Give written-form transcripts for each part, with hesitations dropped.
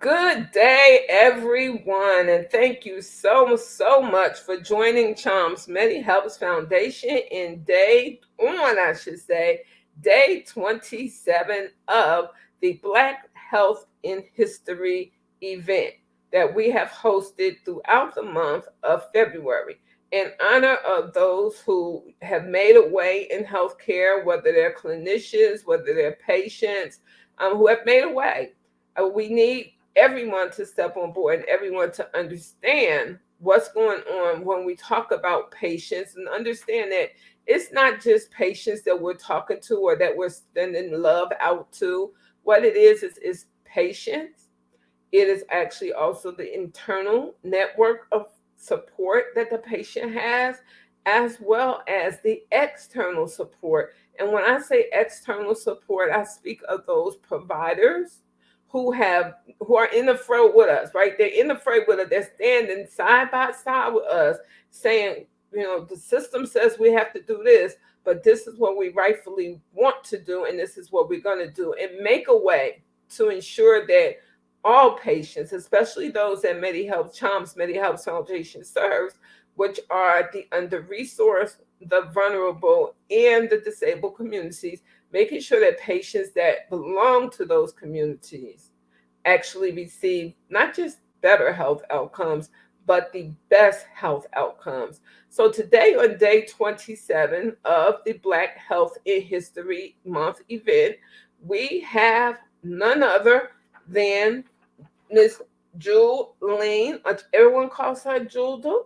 Good day, everyone, and thank you so much for joining Charms MediHelps Foundation in I should say, day 27 of the Black Health in History event that we have hosted throughout the month of February in honor of those who have made a way in healthcare, whether they're clinicians, whether they're patients, who have made a way. We need everyone to step on board and everyone to understand what's going on when we talk about patients and understand that it's not just patients that we're talking to or that we're sending love out to. What it is patients. It is actually also the internal network of support that the patient has, as well as the external support. And when I say external support, I speak of those providers who are in the fray with us, right? They're in the fray with us. They're standing side by side with us, saying, the system says we have to do this, but this is what we rightfully want to do, and this is what we're going to do, and make a way to ensure that all patients, especially those that Charms MediHelp Foundation serves, which are the under-resourced, the vulnerable, and the disabled communities, making sure that patients that belong to those communities actually receive not just better health outcomes, but the best health outcomes. So today on day 27 of the Black Health in History Month event, we have none other than Miss Jewel Lean. Everyone calls her Jewel.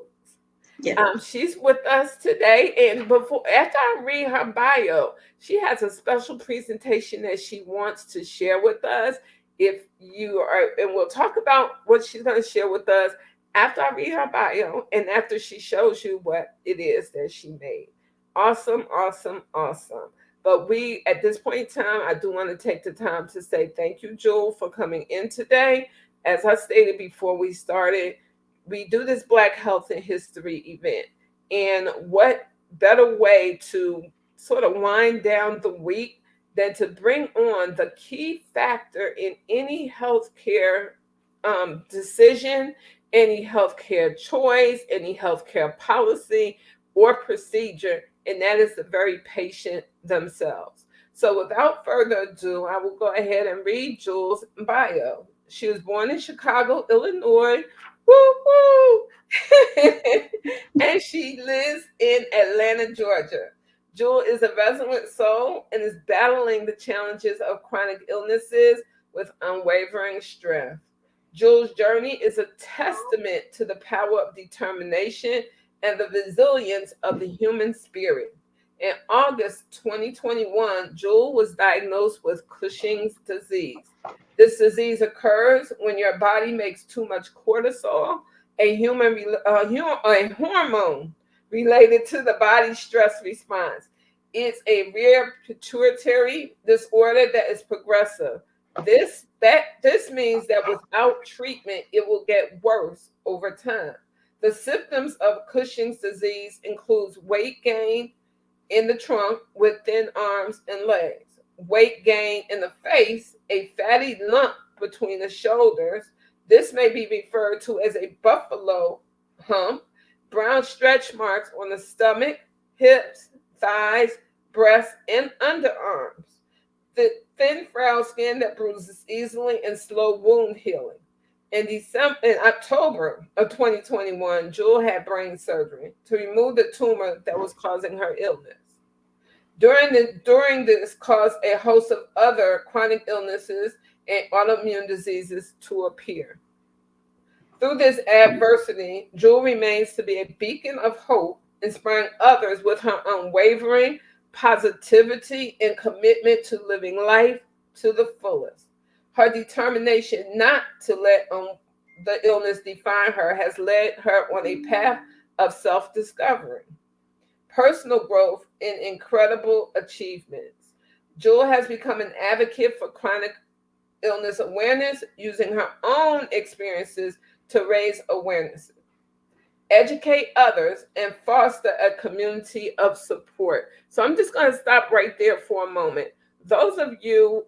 Yeah. She's with us today, and after I read her bio, she has a special presentation that she wants to share with us. If you are, and we'll talk about what she's going to share with us after I read her bio and after she shows you what it is that she made. Awesome, awesome, awesome. But at this point in time, I do want to take the time to say thank you, Jewel, for coming in today. As I stated before we started, we do this Black Health and History event. And what better way to sort of wind down the week than to bring on the key factor in any healthcare decision, any healthcare choice, any healthcare policy or procedure, and that is the very patient themselves. So, without further ado, I will go ahead and read Jules' bio. She was born in Chicago, Illinois. Woo woo! And she lives in Atlanta, Georgia. Jewel is a resilient soul and is battling the challenges of chronic illnesses with unwavering strength. Jewel's journey is a testament to the power of determination and the resilience of the human spirit. In August 2021, Jewel was diagnosed with Cushing's disease. This disease occurs when your body makes too much cortisol, a hormone related to the body's stress response. It's a rare pituitary disorder that is progressive. This means that without treatment, it will get worse over time. The symptoms of Cushing's disease includes weight gain in the trunk with thin arms and legs, weight gain in the face, a fatty lump between the shoulders. This may be referred to as a buffalo hump, brown stretch marks on the stomach, hips, thighs, breasts, and underarms. The thin, frail skin that bruises easily and slow wound healing. In October of 2021, Jewel had brain surgery to remove the tumor that was causing her illness. During this caused a host of other chronic illnesses and autoimmune diseases to appear. Through this adversity, Jewel remains to be a beacon of hope, inspiring others with her unwavering positivity and commitment to living life to the fullest. Her determination not to let the illness define her has led her on a path of self discovery, personal growth, and incredible achievements. Jewel has become an advocate for chronic illness awareness, using her own experiences to raise awareness, educate others, and foster a community of support. So I'm just going to stop right there for a moment. Those of you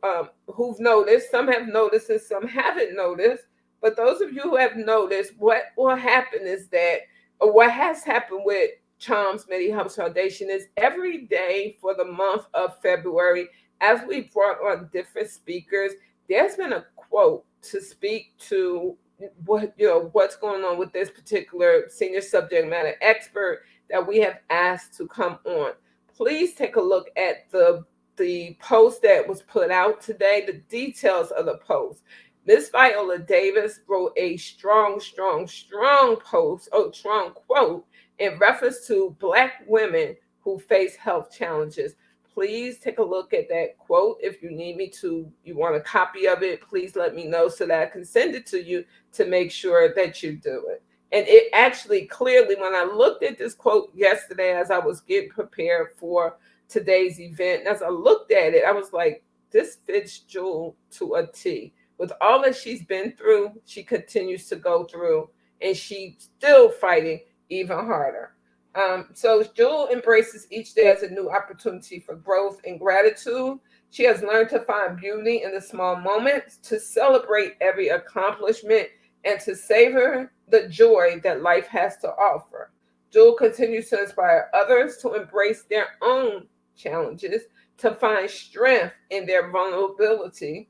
who've noticed, some have noticed and some haven't noticed, But those of you who have noticed, what will happen is that, or what has happened with Charms Medi Helps Foundation is every day for the month of February, as we brought on different speakers, there's been a quote to speak to what's going on with this particular senior subject matter expert that we have asked to come on. Please take a look at the post that was put out today, the details of the post. Miss Viola Davis wrote a strong, strong, strong post, strong quote in reference to Black women who face health challenges. Please take a look at that quote. If you need me to, you want a copy of it, please let me know so that I can send it to you to make sure that you do it. And it actually clearly, when I looked at this quote yesterday as I was getting prepared for today's event, and as I looked at it, I was like, this fits Jewel to a T. With all that she's been through, she continues to go through, and she's still fighting even harder. So Jewel embraces each day as a new opportunity for growth and gratitude. She has learned to find beauty in the small moments, to celebrate every accomplishment, and to savor the joy that life has to offer. Jewel continues to inspire others to embrace their own challenges, to find strength in their vulnerability,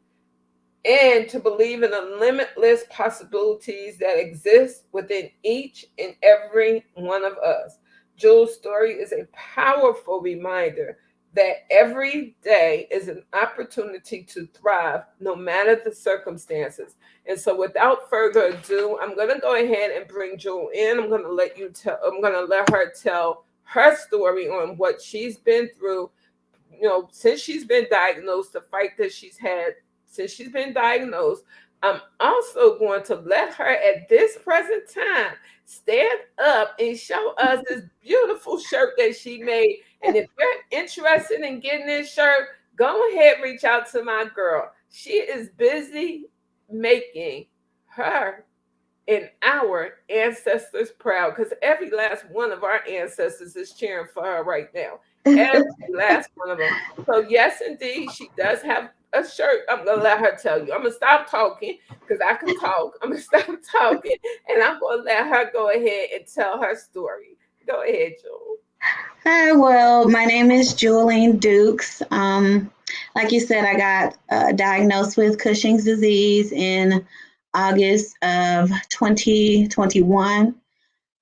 and to believe in the limitless possibilities that exist within each and every one of us. Jewel's story is a powerful reminder that every day is an opportunity to thrive no matter the circumstances. And so without further ado, I'm going to go ahead and bring Jewel in. I'm going to let her tell her story on what she's been through, since she's been diagnosed, the fight that she's had since she's been diagnosed. I'm also going to let her at this present time stand up and show us this beautiful shirt that she made. And if you're interested in getting this shirt, go ahead, reach out to my girl. She is busy making her and our ancestors proud, because every last one of our ancestors is cheering for her right now. Every last one of them. So, yes, indeed, she does have a shirt. I'm going to let her tell you. I'm going to stop talking because I can talk. I'm going to stop talking and I'm going to let her go ahead and tell her story. Go ahead, Jewel. Hi, well, my name is Julian Dukes. Like you said, I got diagnosed with Cushing's disease in August of 2021.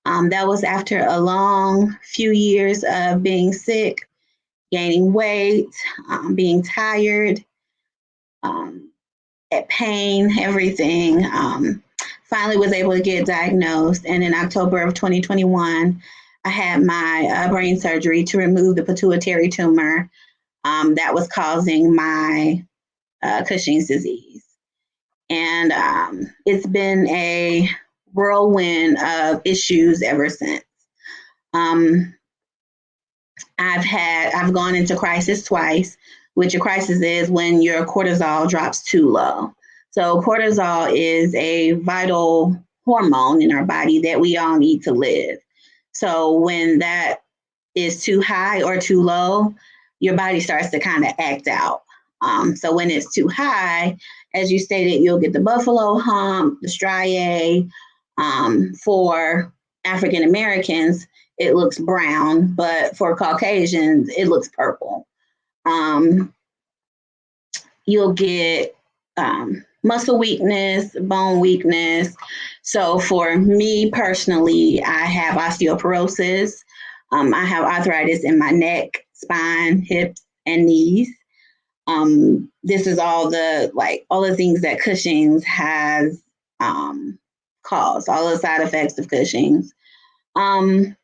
That was after a long few years of being sick, gaining weight, being tired, um, at pain, everything. Finally was able to get diagnosed. And in October of 2021, I had my brain surgery to remove the pituitary tumor that was causing my Cushing's disease. And it's been a whirlwind of issues ever since. Um, I've gone into crisis twice, which a crisis is when your cortisol drops too low. So cortisol is a vital hormone in our body that we all need to live. So when that is too high or too low, your body starts to kind of act out. So when it's too high, as you stated, you'll get the buffalo hump, the striae. For African Americans, it looks brown, but for Caucasians, it looks purple. Um, you'll get muscle weakness, bone weakness. So for me personally, I have osteoporosis. I have arthritis in my neck, spine, hips, and knees. This is all the things that Cushing's has caused, all the side effects of Cushing's. Um,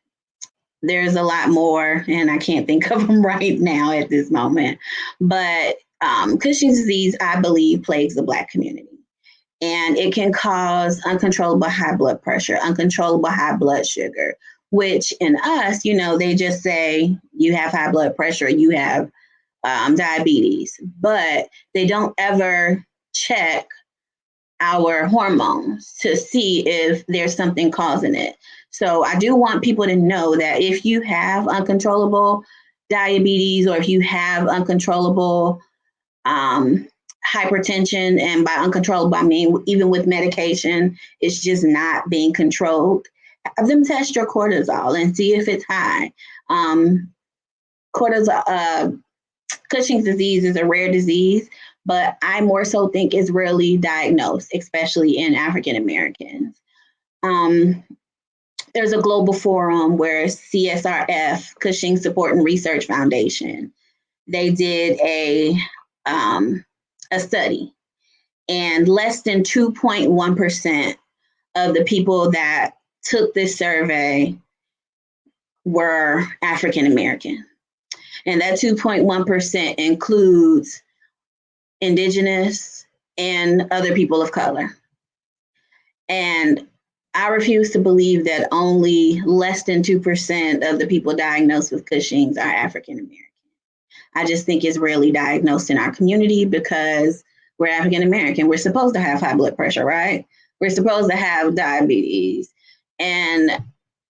there's a lot more, and I can't think of them right now at this moment. But Cushing's disease, I believe, plagues the Black community. And it can cause uncontrollable high blood pressure, uncontrollable high blood sugar, which in us, they just say you have high blood pressure, you have diabetes, but they don't ever check our hormones to see if there's something causing it. So I do want people to know that if you have uncontrollable diabetes or if you have uncontrollable hypertension, and by uncontrollable, I mean even with medication, it's just not being controlled. Have them test your cortisol and see if it's high. Cortisol, Cushing's disease is a rare disease, but I more so think it's rarely diagnosed, especially in African Americans. Um, there's a global forum where CSRF, Cushing Support and Research Foundation, they did a study, and less than 2.1% of the people that took this survey were African American. And that 2.1% includes indigenous and other people of color. And I refuse to believe that only less than 2% of the people diagnosed with Cushing's are African American. I just think it's rarely diagnosed in our community because we're African American. We're supposed to have high blood pressure, right? We're supposed to have diabetes. And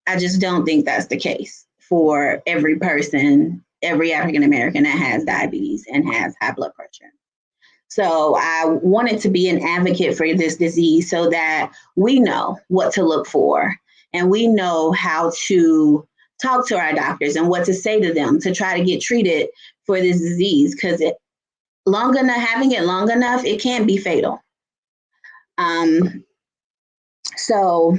I just don't think that's the case for every person, every African American that has diabetes and has high blood pressure. So I wanted to be an advocate for this disease so that we know what to look for and we know how to talk to our doctors and what to say to them to try to get treated for this disease, because having it long enough, it can be fatal. So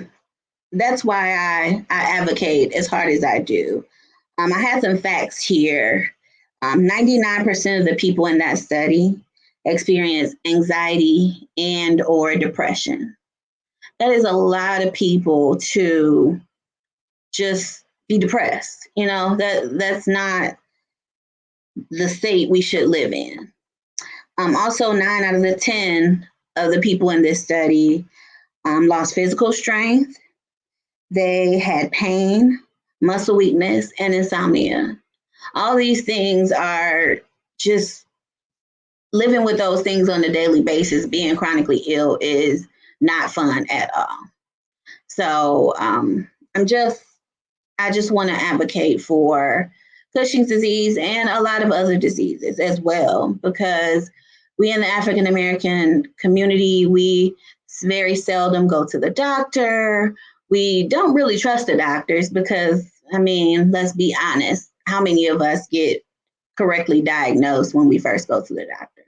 that's why I advocate as hard as I do. I have some facts here. 99% of the people in that study experience anxiety and or depression. That is a lot of people to just be depressed. That's not the state we should live in. Also, 9 out of the 10 of the people in this study lost physical strength. They had pain, muscle weakness, and insomnia. All these things are just living with those things on a daily basis. Being chronically ill is not fun at all. So I just want to advocate for Cushing's disease and a lot of other diseases as well, because we in the African American community, we very seldom go to the doctor. We don't really trust the doctors because, let's be honest, how many of us get correctly diagnosed when we first go to the doctor?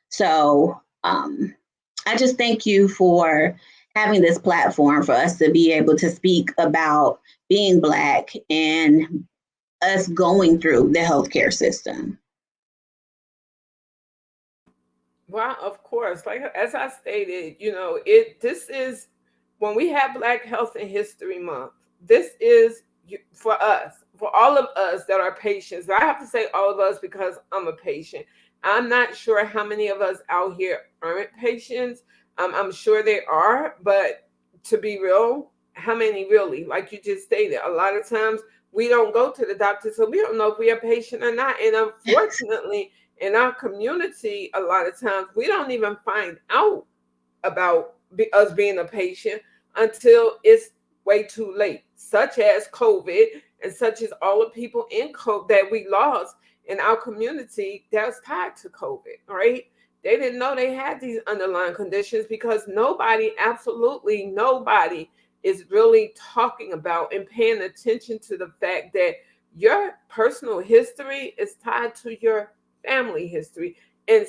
So I just thank you for having this platform for us to be able to speak about being Black and us going through the healthcare system. Well, of course, like as I stated, this is when we have Black Health and History Month. This is for us, for all of us that are patients. I have to say all of us because I'm a patient. I'm not sure how many of us out here aren't patients. I'm sure there are, but to be real, how many really? Like you just stated, a lot of times we don't go to the doctor, so we don't know if we are patient or not. And unfortunately, in our community, a lot of times we don't even find out about us being a patient until it's way too late, such as COVID and such as all the people in COVID that we lost in our community that's tied to COVID, right? They didn't know they had these underlying conditions because nobody, absolutely nobody, is really talking about and paying attention to the fact that your personal history is tied to your family history. And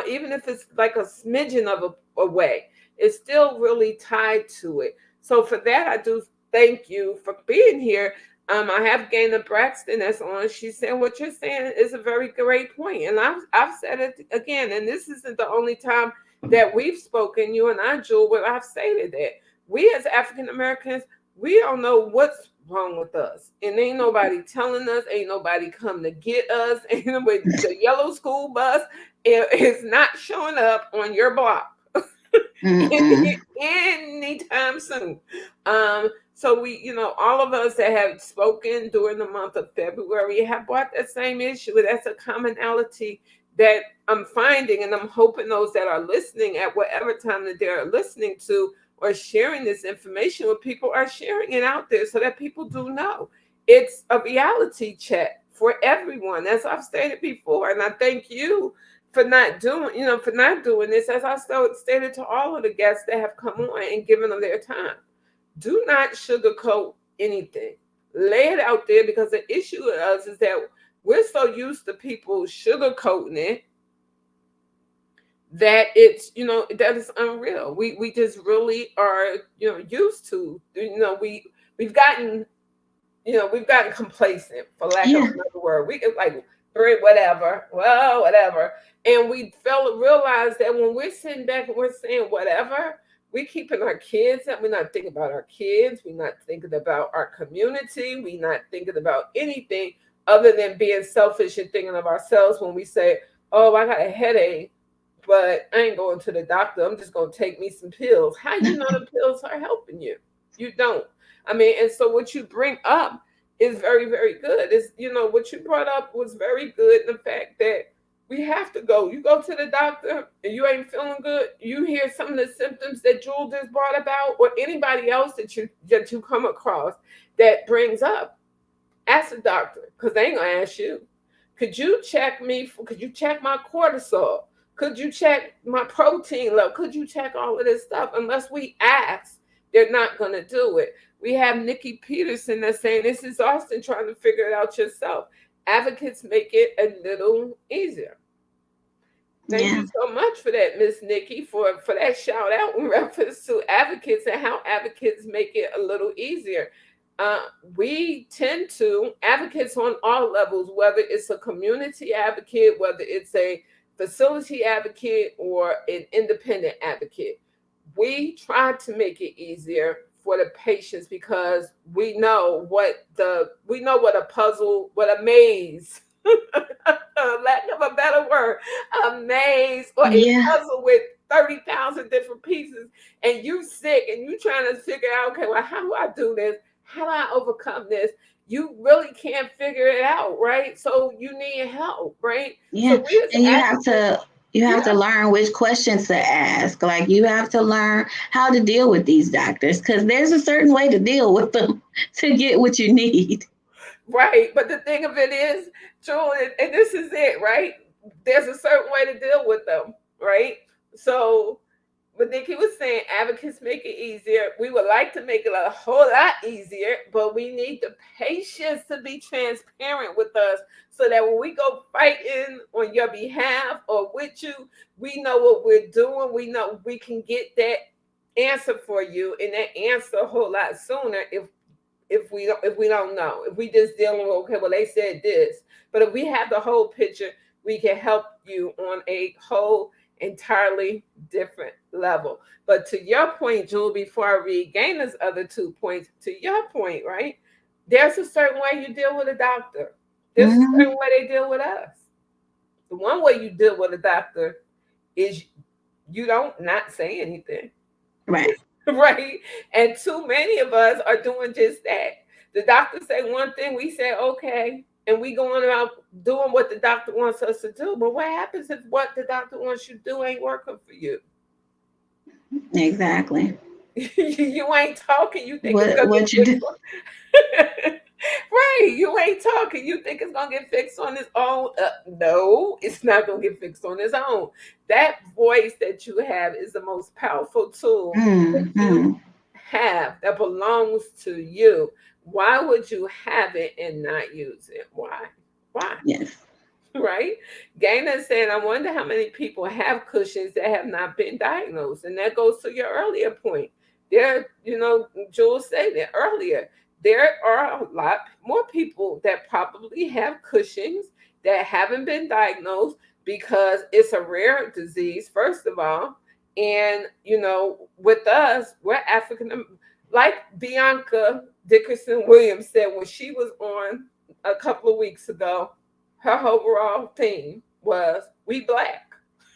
even if it's like a smidgen of a way, it's still really tied to it. So for that, I do thank you for being here. I have Gaina Braxton that's on. She's saying what you're saying is a very great point, and I've said it again. And this isn't the only time that we've spoken, you and I, Jewel, where I've stated that we as African Americans, we don't know what's wrong with us, and ain't nobody telling us. Ain't nobody come to get us. And with the yellow school bus, it's not showing up on your block anytime soon. So we, all of us that have spoken during the month of February have brought that same issue. That's a commonality that I'm finding, and I'm hoping those that are listening at whatever time that they're listening to or sharing this information with people are sharing it out there so that people do know. It's a reality check for everyone, as I've stated before. And I thank you for not doing, for not doing this, as I stated to all of the guests that have come on and given them their time. Do not sugarcoat anything. Lay it out there, because the issue with us is that we're so used to people sugarcoating it that it's, that is unreal. We just really are, used to, we've gotten, we've gotten complacent, for lack of Yeah. another word. We like, whatever, well, whatever. And we realize that when we're sitting back and we're saying whatever, we're keeping our kids, and we're not thinking about our kids. We're not thinking about our community. We're not thinking about anything other than being selfish and thinking of ourselves when we say, oh, I got a headache, but I ain't going to the doctor. I'm just going to take me some pills. How you know the pills are helping you? You don't. I mean, and so what you bring up is very, very good. Is, what you brought up was very good. The fact that we have to go. You go to the doctor and you ain't feeling good. You hear some of the symptoms that Jewel just brought about, or anybody else that you come across that brings up. Ask the doctor, because they ain't gonna ask you. Could you check me? Could you check my cortisol? Could you check my protein level? Could you check all of this stuff? Unless we ask, they're not going to do it. We have Nikki Peterson that's saying this is Austin trying to figure it out yourself. Advocates make it a little easier. Thank Yeah. you so much for that, Miss Nikki, for that shout out in reference to advocates and how advocates make it a little easier. Uh, we tend to advocates on all levels, whether it's a community advocate, whether it's a facility advocate, or an independent advocate. We try to make it easier for the patients, because we know what a puzzle, what a maze, lack of a better word, a maze or a Yeah. puzzle with 30,000 different pieces, and you sick and you trying to figure out, okay, well, how do I do this? How do I overcome this? You really can't figure it out, right? So you need help, right? Yeah. So we as And advocates, you have yeah, to learn which questions to ask. Like you have to learn how to deal with these doctors, because there's a certain way to deal with them to get what you need. right. But the thing of it is, Joel, and this is it, right? There's a certain way to deal with them, right? So, but Nikki was saying advocates make it easier. We would like to make it a whole lot easier, but we need the patience to be transparent with us, so that when we go fighting on your behalf or with you, we know what we're doing. We know we can get that answer for you, and that answer a whole lot sooner if we don't know. If we just dealing with, okay, well, they said this. But if we have the whole picture, we can help you on a whole entirely different level. But to your point, Jewel, before I read Gaina's other 2 points, to your point, right? There's a certain way you deal with a doctor. There's a certain Hmm. way they deal with us. The one way you deal with a doctor is you don't not say anything. Right. Right? And too many of us are doing just that. The doctor say one thing, we say okay, and we going about doing what the doctor wants us to do. But what happens if what the doctor wants you to do ain't working for you? Exactly. You ain't talking. You think it's gonna get What you fixed do? on. Right? You ain't talking. You think it's gonna get fixed on its own? No, it's not gonna get fixed on its own. That voice that you have is the most powerful tool that you Mm-hmm. have, that belongs to you. Why would you have it and not use it? Why? Why? Yes. Right? Gaina is saying, I wonder how many people have Cushing's that have not been diagnosed. And that goes to your earlier point. There, Jules said it earlier. There are a lot more people that probably have Cushing's that haven't been diagnosed, because it's a rare disease, first of all. And, with us, we're African, like Bianca Dickerson Williams said when she was on a couple of weeks ago, her overall theme was we black.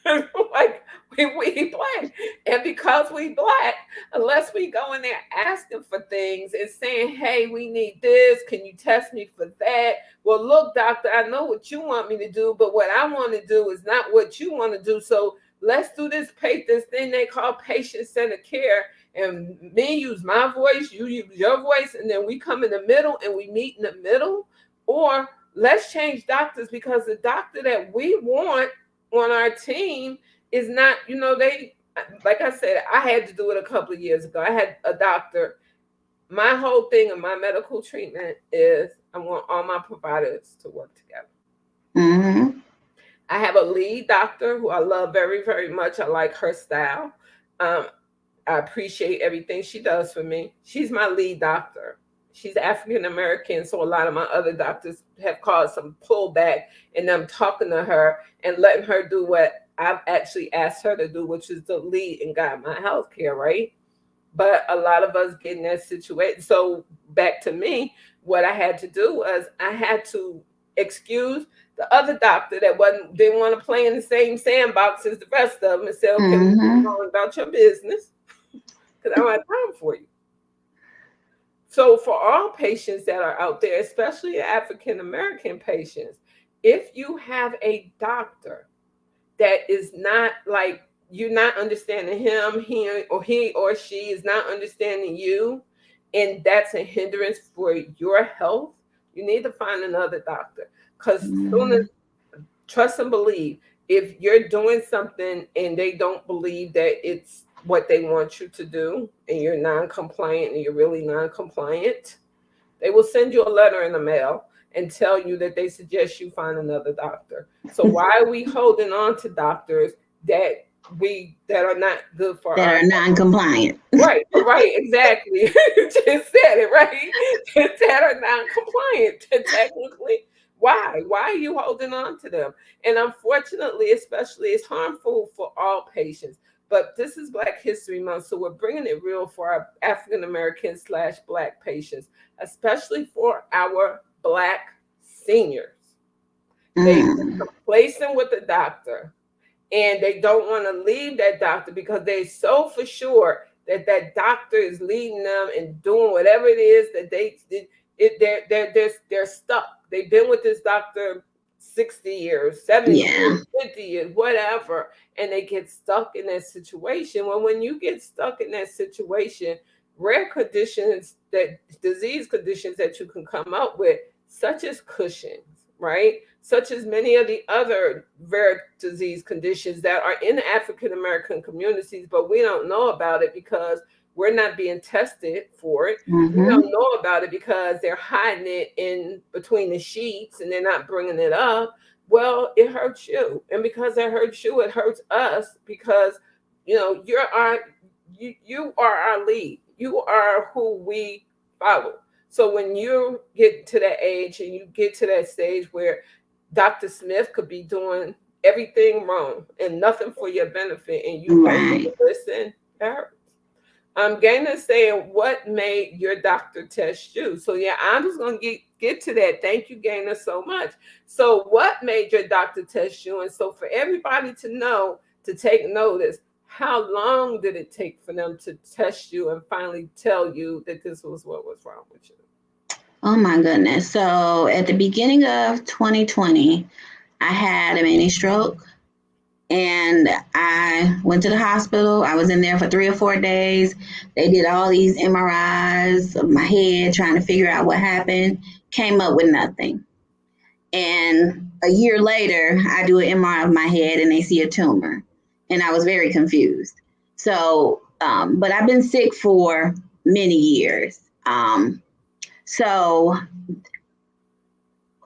Like we black. And because we black, unless we go in there asking for things and saying, hey, we need this, can you test me for that? Well, look, doctor, I know what you want me to do, but what I want to do is not what you want to do. So let's do this thing they call patient-centered care. And me use my voice, you use your voice, and then we come in the middle and we meet in the middle. Or let's change doctors, because the doctor that we want on our team is not, they, like I said, I had to do it a couple of years ago. I had a doctor. My whole thing of my medical treatment is I want all my providers to work together. Mm-hmm. I have a lead doctor who I love very, very much. I like her style. Um, I appreciate everything she does for me. She's my lead doctor. She's African American, so a lot of my other doctors have caused some pullback in them talking to her and letting her do what I've actually asked her to do, which is to lead and guide my healthcare, right? But a lot of us get in that situation. So back to me, what I had to do was I had to excuse the other doctor that wasn't didn't want to play in the same sandbox as the rest of them and say, okay, let's Mm-hmm. go on about your business because I don't have time for you. So for all patients that are out there, especially African American patients, if you have a doctor that is not like you're not understanding him, he or she is not understanding you, and that's a hindrance for your health, you need to find another doctor. Because soon as Mm-hmm. trust and believe, if you're doing something and they don't believe that it's what they want you to do and you're non-compliant and you're really non-compliant, they will send you a letter in the mail and tell you that they suggest you find another doctor. So why are we holding on to doctors that that are not good for That our are non-compliant. right, right, exactly. You just said it, right? That are non-compliant technically. Why? Why are you holding on to them? And unfortunately, especially, it's harmful for all patients. But this is Black History Month, so we're bringing it real for our African American slash Black patients, especially for our Black seniors. They Mm. complacent with the doctor and they don't want to leave that doctor because they're so for sure that that doctor is leading them and doing whatever it is that they're stuck. They've been with this doctor 60 years, 70 Yeah. years, 50 years, whatever, and they get stuck in that situation. Well, when you get stuck in that situation, rare conditions, that disease conditions that you can come up with, such as Cushing's, right? Such as many of the other rare disease conditions that are in the African American communities, but we don't know about it because we're not being tested for it. We Mm-hmm. don't know about it because they're hiding it in between the sheets and they're not bringing it up. Well, it hurts you. And because it hurts you, it hurts us because, you are our lead. You are who we follow. So when you get to that age and you get to that stage where Dr. Smith could be doing everything wrong and nothing for your benefit, and you don't want Right. to listen, that hurts. Gaina saying, what made your doctor test you? So yeah, I'm just gonna get to that. Thank you, Gaina, so much. So what made your doctor test you? And so for everybody to know, to take notice, how long did it take for them to test you and finally tell you that this was what was wrong with you? Oh my goodness. So at the beginning of 2020, I had a mini stroke and I went to the hospital. I was in there for 3 or 4 days. They did all these MRIs of my head trying to figure out what happened, came up with nothing. And a year later, I do an MRI of my head and they see a tumor. And I was very confused. So, but I've been sick for many years. So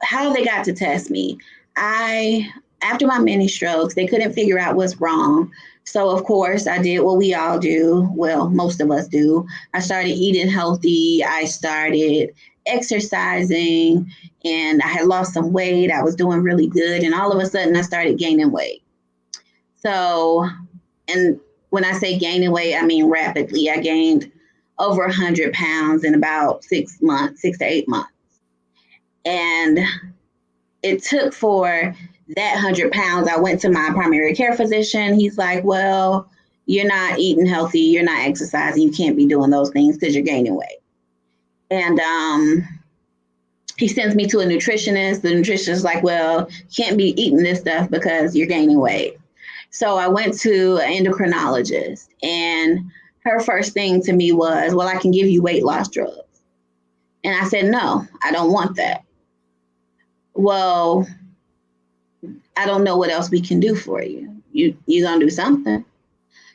how they got to test me, I after my mini strokes, they couldn't figure out what's wrong. So of course I did what we all do. Well, most of us do. I started eating healthy. I started exercising and I had lost some weight. I was doing really good. And all of a sudden I started gaining weight. So, and when I say gaining weight, I mean rapidly. I gained over 100 pounds in about 6 months, 6 to 8 months. And it took for that 100 pounds. I went to my primary care physician. He's like, well, you're not eating healthy, you're not exercising, you can't be doing those things because you're gaining weight. And he sends me to a nutritionist. The nutritionist is like, well, you can't be eating this stuff because you're gaining weight. So I went to an endocrinologist, and her first thing to me was, well, I can give you weight loss drugs. And I said, no, I don't want that. Well, I don't know what else we can do for you. You gonna do something.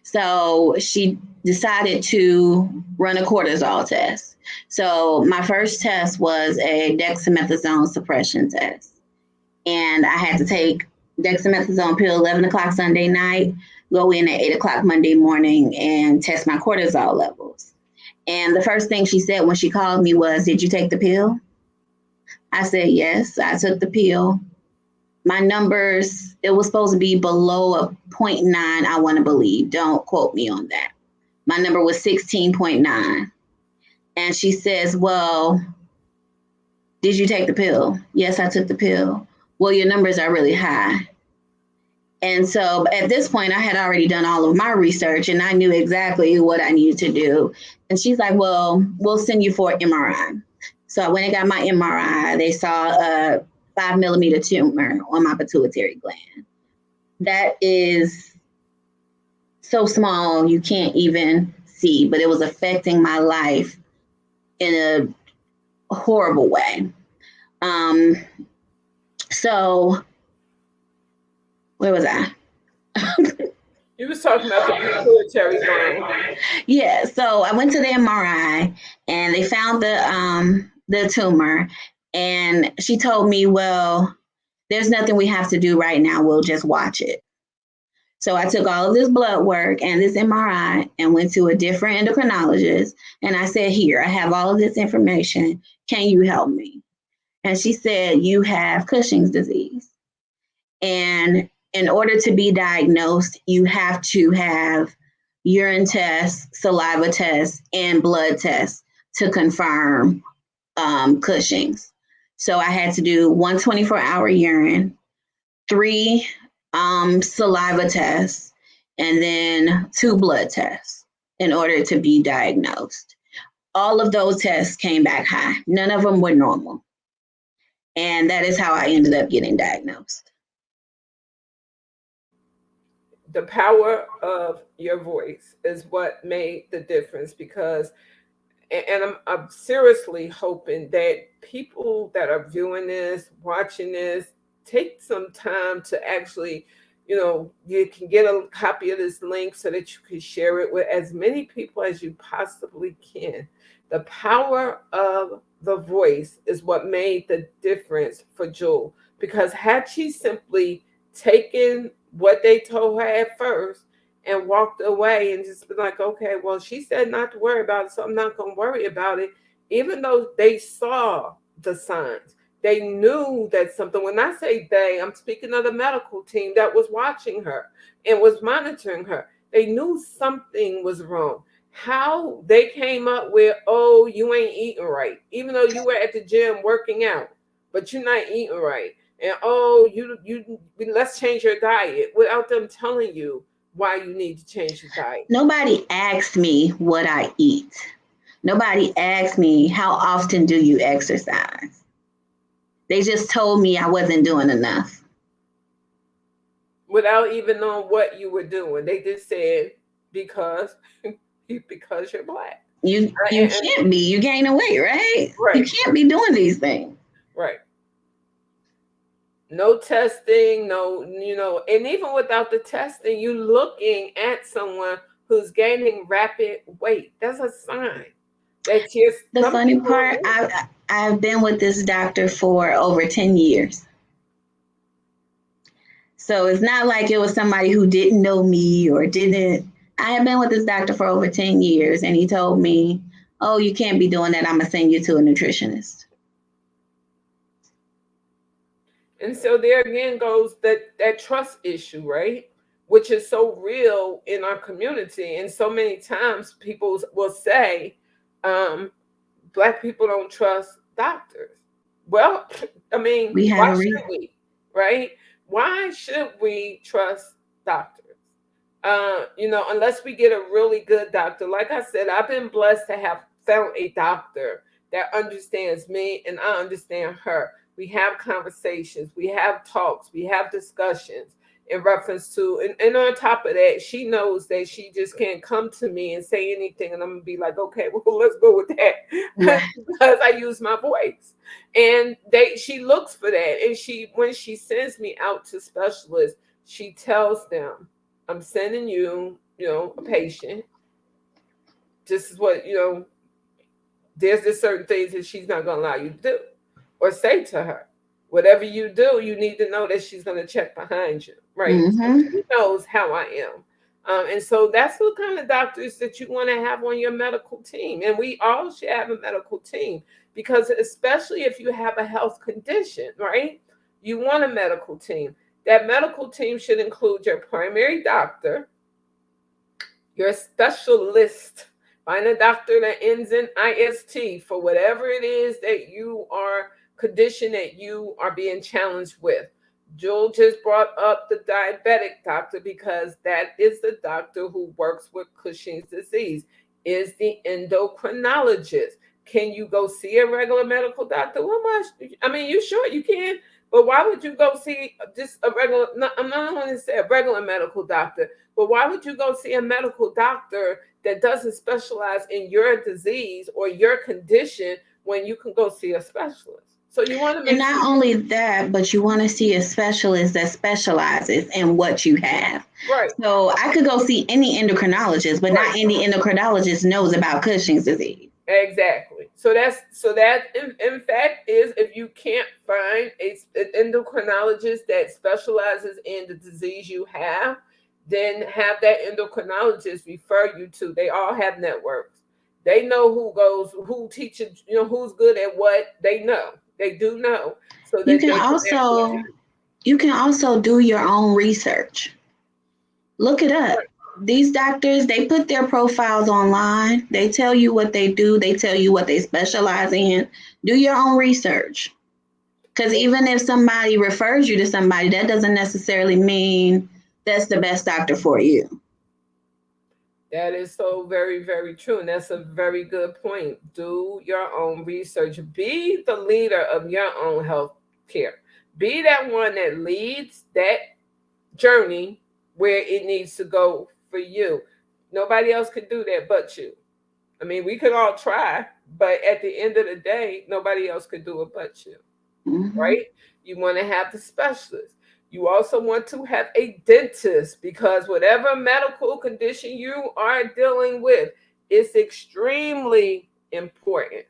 So she decided to run a cortisol test. So my first test was a dexamethasone suppression test. And I had to take dexamethasone pill 11 o'clock Sunday night, go in at 8 o'clock Monday morning and test my cortisol levels. And the first thing she said when she called me was, "Did you take the pill?" I said, "Yes, I took the pill." My numbers, it was supposed to be below a zero point 0.9, I want to believe. Don't quote me on that. My number was 16.9. And she says, "Well, did you take the pill?" "Yes, I took the pill." "Well, your numbers are really high." And so at this point, I had already done all of my research and I knew exactly what I needed to do. And she's like, "Well, we'll send you for an MRI." So I went and got my MRI. They saw a 5 millimeter tumor on my pituitary gland. That is so small you can't even see, but it was affecting my life in a horrible way. Um, so where was I? You was talking about the pituitary gland. Yeah, so I went to the MRI and they found the tumor, and she told me, "Well, there's nothing we have to do right now. We'll just watch it." So I took all of this blood work and this MRI and went to a different endocrinologist, and I said, "Here, I have all of this information. Can you help me?" And she said, "You have Cushing's disease. And in order to be diagnosed, you have to have urine tests, saliva tests, and blood tests to confirm Cushing's." So I had to do one 24-hour urine, three saliva tests, and then two blood tests in order to be diagnosed. All of those tests came back high. None of them were normal. And that is how I ended up getting diagnosed. The power of your voice is what made the difference, because and I'm seriously hoping that people that are viewing this, watching this, take some time to actually, you can get a copy of this link so that you can share it with as many people as you possibly can. The power of the voice is what made the difference for Jewel, because had she simply taken what they told her at first and walked away and just been like, "Okay, well, she said not to worry about it, so I'm not going to worry about it," even though they saw the signs, they knew that something, when I say they, I'm speaking of the medical team that was watching her and was monitoring her, they knew something was wrong. How they came up with, "Oh, you ain't eating right," even though you were at the gym working out, but you're not eating right. And, "Oh, you let's change your diet," without them telling you why you need to change your diet. Nobody asked me what I eat. Nobody asked me, "How often do you exercise?" They just told me I wasn't doing enough. Without even knowing what you were doing. They just said, because because you're black. You And can't be. You gaining weight, right? You right, can't be doing these things. right. No testing, no, and even without the testing, you looking at someone who's gaining rapid weight. That's a sign that just The some funny people part, are. I've been with this doctor for over 10 years. So it's not like it was somebody who didn't know me or didn't. I have been with this doctor for over 10 years, and he told me, "Oh, you can't be doing that. I'm going to send you to a nutritionist." And so there again goes that trust issue, right? Which is so real in our community. And so many times people will say, um, Black people don't trust doctors. Well, I mean, We why have a should reason. we? Right? Why should we trust doctors? Unless we get a really good doctor. Like I said, I've been blessed to have found a doctor that understands me and I understand her. We have conversations, we have talks, we have discussions. in reference to, and on top of that, she knows that she just can't come to me and say anything, and I'm gonna be like, okay, well, let's go with that, Right. because I use my voice. And she looks for that, and when she sends me out to specialists, she tells them, I'm sending you, a patient. This is what, there's just certain things that she's not going to allow you to do or say to her. Whatever you do, you need to know that she's going to check behind you, right? So Mm-hmm. she knows how I am. And so that's the kind of doctors that you want to have on your medical team. And we all should have a medical team, because especially if you have a health condition, right? You want a medical team. That medical team should include your primary doctor, your specialist. Find a doctor that ends in IST for whatever it is that you are condition that you are being challenged with. Jewel just brought up the diabetic doctor, because that is the doctor who works with Cushing's disease, is the endocrinologist. Can you go see a regular medical doctor? Well, I mean, you sure you can, but why would you go see just a regular? No, I'm not going to say a regular medical doctor, but why would you go see a medical doctor that doesn't specialize in your disease or your condition when you can go see a specialist? So you want to And make sure not you only that, but you want to see a specialist that specializes in what you have. right, So I could go see any endocrinologist, but right. not any endocrinologist knows about Cushing's disease. Exactly. So that in fact is, if you can't find an endocrinologist that specializes in the disease you have, then have that endocrinologist refer you to. They all have networks. They know who teaches, who's good at what. They know. They do know, so You that can they can actually also you can also do your own research. Look it up. These doctors, they put their profiles online. They tell you what they do, they tell you what they specialize in. Do your own research. Because even if somebody refers you to somebody, that doesn't necessarily mean that's the best doctor for you. That is so very, very true. And that's a very good point. Do your own research. Be the leader of your own health care. Be that one that leads that journey where it needs to go for you. Nobody else can do that but you. I mean, we could all try, but at the end of the day, nobody else could do it but you, Mm-hmm. right? You want to have the specialist. You also want to have a dentist, because whatever medical condition you are dealing with, it's extremely important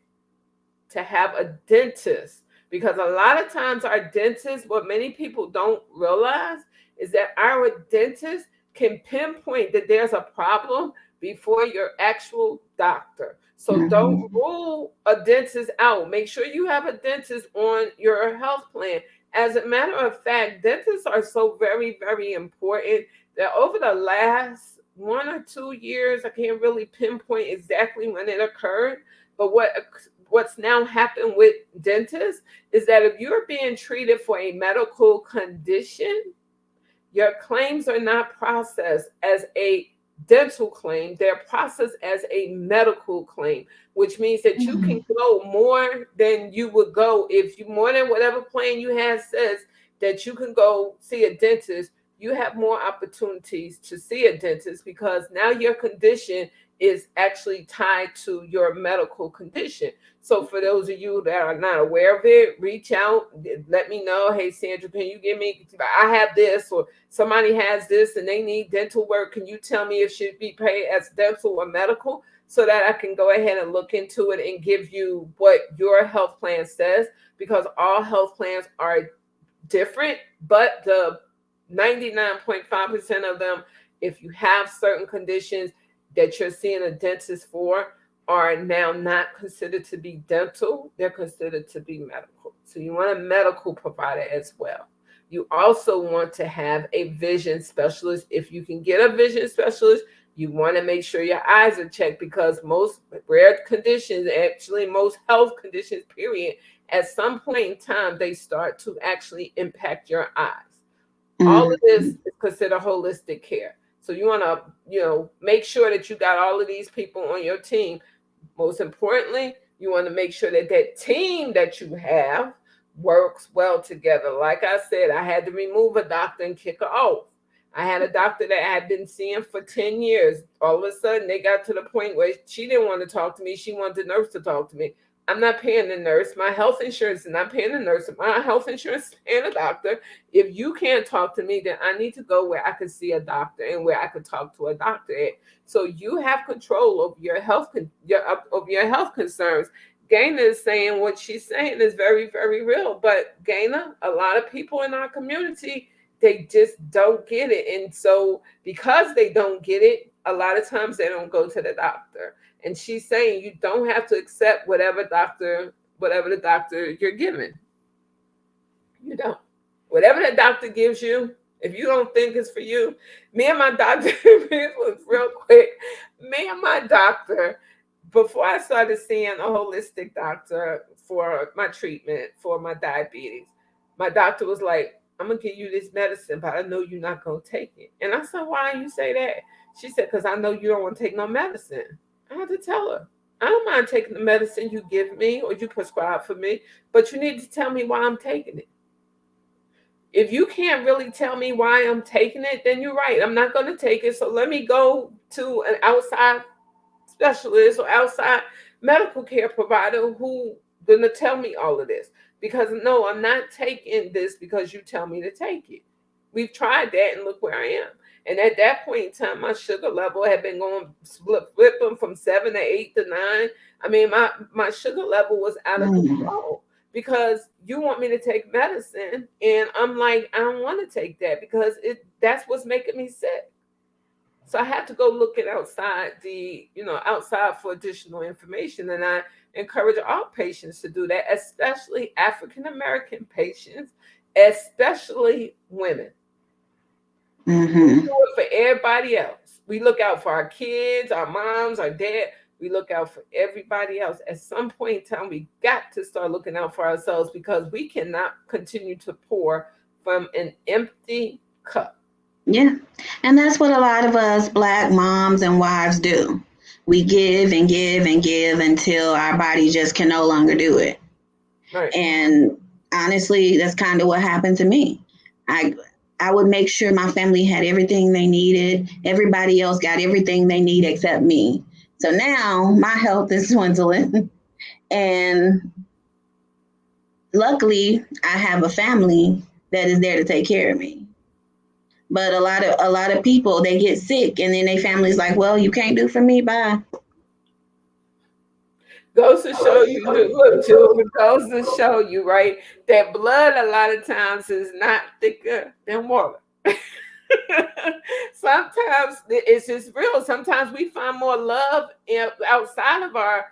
to have a dentist, because a lot of times our dentists, what many people don't realize is that our dentist can pinpoint that there's a problem before your actual doctor. So don't Mm-hmm. rule a dentist out. Make sure you have a dentist on your health plan. As a matter of fact, dentists are so very, very important that over the last 1 or 2 years, I can't really pinpoint exactly when it occurred, but what's now happened with dentists is that if you're being treated for a medical condition, your claims are not processed as a dental claim, they're processed as a medical claim, which means that you can go more than you would go if you, more than whatever plan you have says that you can go see a dentist. You have more opportunities to see a dentist, because now your condition is actually tied to your medical condition. So for those of you that are not aware of it, reach out, let me know. Hey, Sandra, can you give me, I have this, or somebody has this and they need dental work. Can you tell me if it should be paid as dental or medical, so that I can go ahead and look into it and give you what your health plan says, because all health plans are different, but the 99.5% of them, if you have certain conditions that you're seeing a dentist for, are now not considered to be dental, they're considered to be medical. So you want a medical provider as well. You also want to have a vision specialist. If you can get a vision specialist, you want to make sure your eyes are checked, because most rare conditions, actually most health conditions, period, at some point in time, they start to actually impact your eyes. All of this Mm-hmm. is considered holistic care. So you want to, make sure that you got all of these people on your team. Most importantly, you want to make sure that that team that you have works well together. Like I said, I had to remove a doctor and kick her off. I had a doctor that I had been seeing for 10 years. All of a sudden, they got to the point where she didn't want to talk to me. She wanted the nurse to talk to me. I'm not paying the nurse. My health insurance is not paying the nurse. My health insurance is paying the doctor. If you can't talk to me, then I need to go where I could see a doctor and where I could talk to a doctor at. So you have control of your your health concerns. Gaina is saying what she's saying is very, very real. But Gaina, a lot of people in our community, they just don't get it. And so because they don't get it, a lot of times they don't go to the doctor. And she's saying you don't have to accept whatever the doctor you're given. You don't. Whatever the doctor gives you, if you don't think it's for you, me and my doctor, real quick, me and my doctor, before I started seeing a holistic doctor for my treatment for my diabetes, my doctor was like, I'm gonna give you this medicine, but I know you're not gonna take it. And I said, why you say that? She said, because I know you don't want to take no medicine. I had to tell her, I don't mind taking the medicine you give me or you prescribe for me, but you need to tell me why I'm taking it. If you can't really tell me why I'm taking it, then you're right. I'm not going to take it. So let me go to an outside specialist or outside medical care provider who gonna tell me all of this. Because no, I'm not taking this because you tell me to take it. We've tried that and look where I am. And at that point in time, my sugar level had been going flipping from 7 to 8 to 9. I mean, my sugar level was out of control because you want me to take medicine, and I'm like, I don't want to take that because that's what's making me sick. So I had to go looking outside outside for additional information. And I encourage all patients to do that, especially African American patients, especially women. We Mm-hmm. do it for everybody else. We look out for our kids, our moms, our dad. We look out for everybody else. At some point in time, we got to start looking out for ourselves because we cannot continue to pour from an empty cup. Yeah. And that's what a lot of us Black moms and wives do. We give and give and give until our body just can no longer do it. Right. And honestly, that's kind of what happened to me. I I would make sure my family had everything they needed. Everybody else got everything they need except me. So now my health is dwindling. And luckily, I have a family that is there to take care of me. But a lot of people, they get sick and then their family's like, well, you can't do for me, bye. Goes to show you, look, Jules, it goes to show you, right, that blood a lot of times is not thicker than water. Sometimes it's just real. Sometimes we find more love outside of our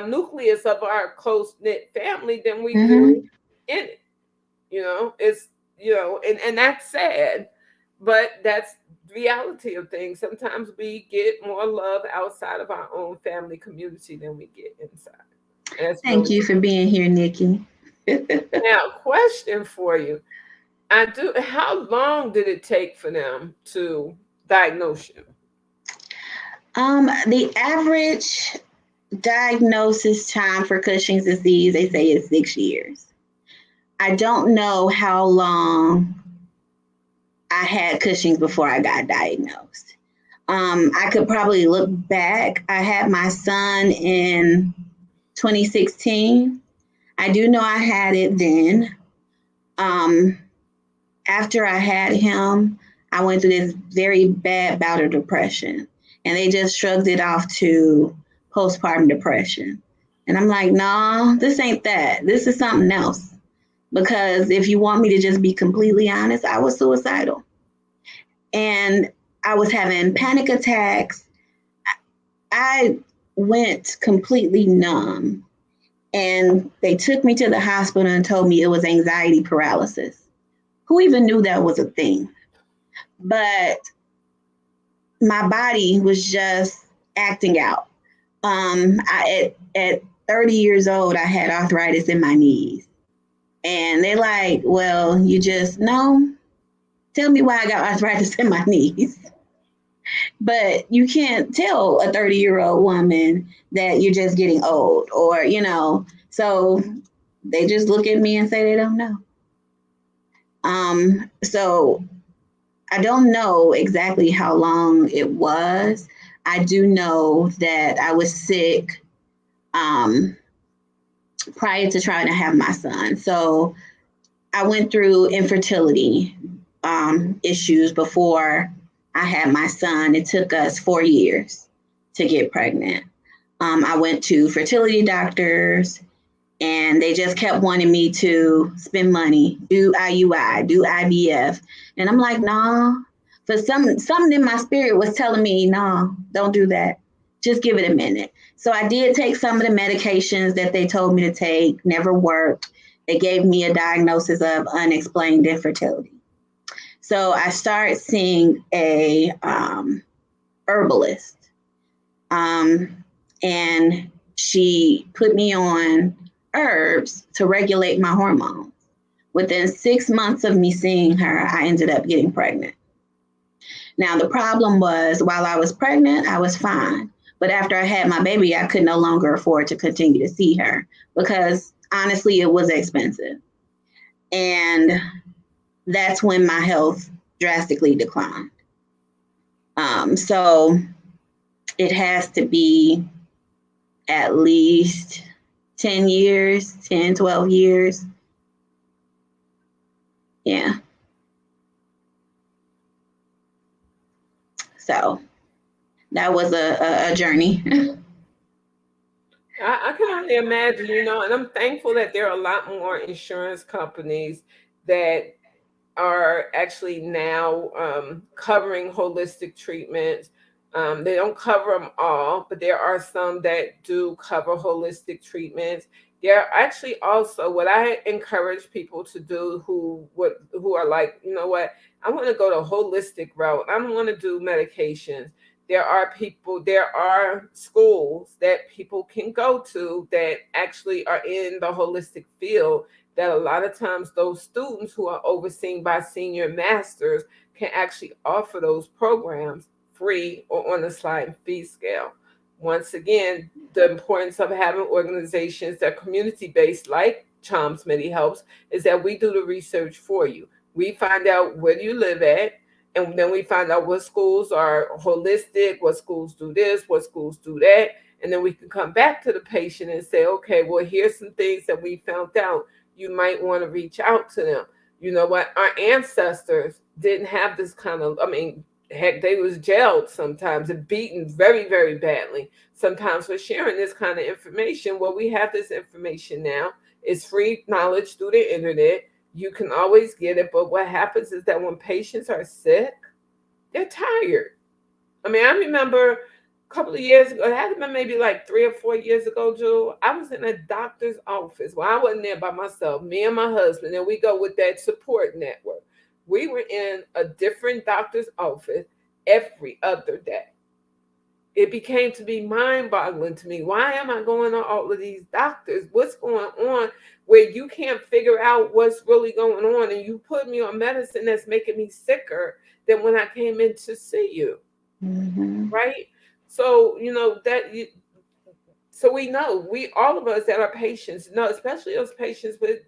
nucleus of our close knit family than we do Mm-hmm. in it. And that's sad, but that's reality of things. Sometimes we get more love outside of our own family community than we get inside. And that's Thank really you for being here, Nikki. now. Question for you: I do. How long did it take for them to diagnose you? The average diagnosis time for Cushing's disease, they say, is 6 years. I don't know how long I had Cushing's before I got diagnosed. I could probably look back. I had my son in 2016. I do know I had it then. Um, After I had him, I went through this very bad bout of depression, and they just shrugged it off to postpartum depression. And I'm like, nah, this ain't that. This is something else. Because if you want me to just be completely honest, I was suicidal. And I was having panic attacks. I went completely numb. And they took me to the hospital and told me it was anxiety paralysis. Who even knew that was a thing? But my body was just acting out. At 30 years old, I had arthritis in my knees. And they're like, well, you just, no, tell me why I got arthritis in my knees. But you can't tell a 30-year-old woman that you're just getting old or. So They just look at me and say they don't know. So I don't know exactly how long it was. I do know that I was sick um, prior to trying to have my son. So I went through infertility issues before I had my son. It took us 4 years to get pregnant. I went to fertility doctors, and they just kept wanting me to spend money, do IUI, do IVF, and I'm like, nah. For something in my spirit was telling me, no, don't do that. Just give it a minute. So I did take some of the medications that they told me to take. Never worked. They gave me a diagnosis of unexplained infertility. So I started seeing a herbalist, and she put me on herbs to regulate my hormones. Within 6 months of me seeing her, I ended up getting pregnant. Now, the problem was while I was pregnant, I was fine. But after I had my baby, I could no longer afford to continue to see her because honestly, it was expensive. And that's when my health drastically declined. So it has to be at least 10 years, 10, 12 years. Yeah. So that was a journey. I can only imagine, and I'm thankful that there are a lot more insurance companies that are actually now covering holistic treatments. They don't cover them all, but there are some that do cover holistic treatments. There are actually also what I encourage people to do who are like, you know what, I want to go the holistic route. I don't want to do medications. There are schools that people can go to that actually are in the holistic field, that a lot of times those students who are overseen by senior masters can actually offer those programs free or on a sliding fee scale. Once again, the importance of having organizations that are community based, like Choms Medi Helps, is that we do the research for you. We find out where you live at, and then we find out what schools are holistic, what schools do this, what schools do that, and then we can come back to the patient and say, okay, well, here's some things that we found out. You might want to reach out to them. You know what? Our ancestors didn't have this kind of, I mean, heck, they was jailed sometimes and beaten very, very badly. Sometimes for sharing this kind of information. Well, we have this information now. It's free knowledge through the internet. You can always get it. But what happens is that when patients are sick, they're tired. I mean, I remember a couple of years ago, it had been maybe like 3 or 4 years ago, Jewel. I was in a doctor's office. Well, I wasn't there by myself, me and my husband, and we go with that support network. We were in a different doctor's office every other day. It became to be mind boggling to me. Why am I going to all of these doctors? What's going on where you can't figure out what's really going on? And you put me on medicine that's making me sicker than when I came in to see you, Mm-hmm. right? So so we know, we all of us that are patients know, especially those patients with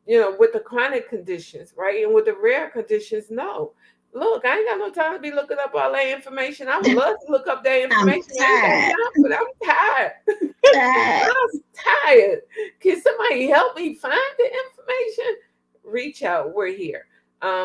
the chronic conditions, right, and with the rare conditions, know. Look, I ain't got no time to be looking up all that information. I would love to look up that I'm information. I ain't got tired. time for that. I'm tired. Tired. I'm tired. Can somebody help me find the information? Reach out. We're here.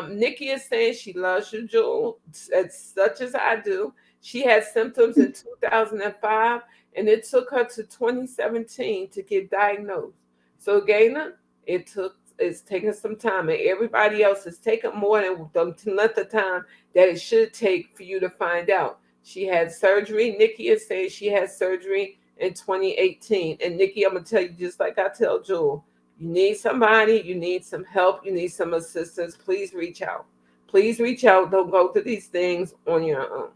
Nikki is saying she loves you, Jewel, as such as I do. She had symptoms in 2005, and it took her to 2017 to get diagnosed. So, Gaina, it's taking some time, and everybody else has taken more than the length of time that it should take for you to find out. She had surgery. Nikki is saying she had surgery in 2018. And Nikki, I'm gonna tell you just like I tell Jewel, you need somebody, you need some help, you need some assistance. Please reach out. Please reach out. Don't go through these things on your own.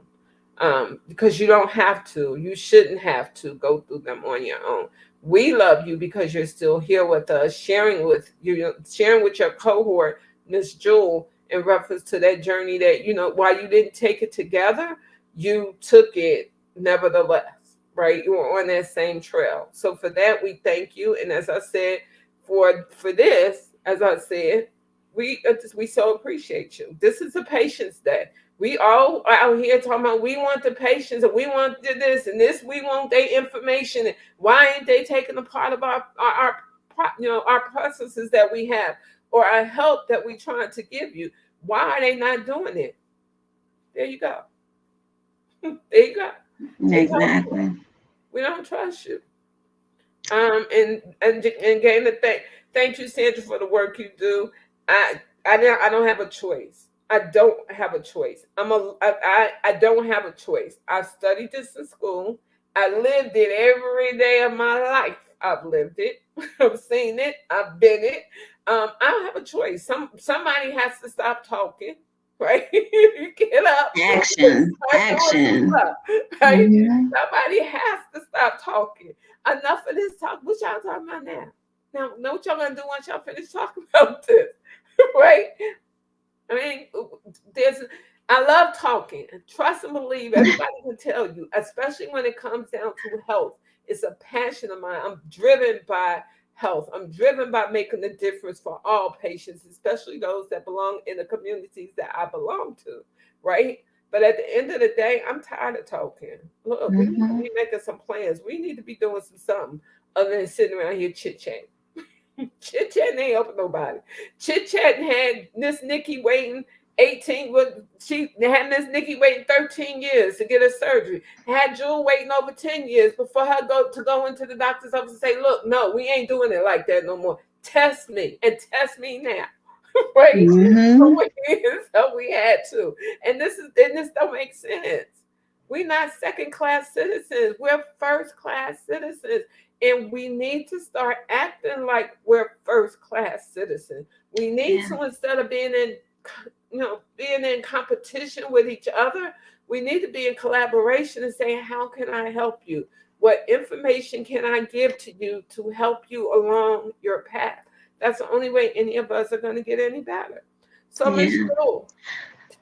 Because you don't have to. You shouldn't have to go through them on your own. We love you because you're still here with us, sharing with your cohort, Miss Jewel, in reference to that journey that, while you didn't take it together, you took it nevertheless, right? You were on that same trail. So for that, we thank you. And as I said, for this, as I said, we so appreciate you. This is a patience day. We all are out here talking about we want the patients and we want this and this. We want their information. And why ain't they taking a part of our processes that we have or our help that we trying to give you? Why are they not doing it? There you go. There you go. They go for it. Exactly. We don't trust you. And again, thank you, Sandra, for the work you do. I don't have a choice. I don't have a choice. I don't have a choice. I studied this in school. I lived it every day of my life. I've lived it. I've seen it. I've been it. I don't have a choice. Somebody has to stop talking, right? You get up and Action. start doing some Action. stuff, right? Mhm. Somebody has to stop talking. Enough of this talk. What y'all talking about now? Now, know what y'all gonna do once y'all finish talking about this, right? I mean, there's. I love talking. Trust and believe. Everybody can tell you, especially when it comes down to health. It's a passion of mine. I'm driven by health. I'm driven by making a difference for all patients, especially those that belong in the communities that I belong to, right? But at the end of the day, I'm tired of talking. Look, we need to Mhm. be making some plans. We need to be doing something other than sitting around here chit chatting. Chit chatting ain't helping nobody. Chit chatting had Miss Nikki waiting 18. Well, she had Miss Nikki waiting 13 years to get her surgery. Had Jewel waiting over 10 years before her go into the doctor's office and say, "Look, no, we ain't doing it like that no more. Test me and test me now." Right? Mhm. So we had to, and this don't make sense. We're not second class citizens. We're first class citizens, and we need to start acting like we're first class citizens. We need Yeah. to, instead of being in competition with each other, we need to be in collaboration and say, how can I help you? What information can I give to you to help you along your path? That's the only way any of us are going to get any better. So, Miss Yeah. Jewel,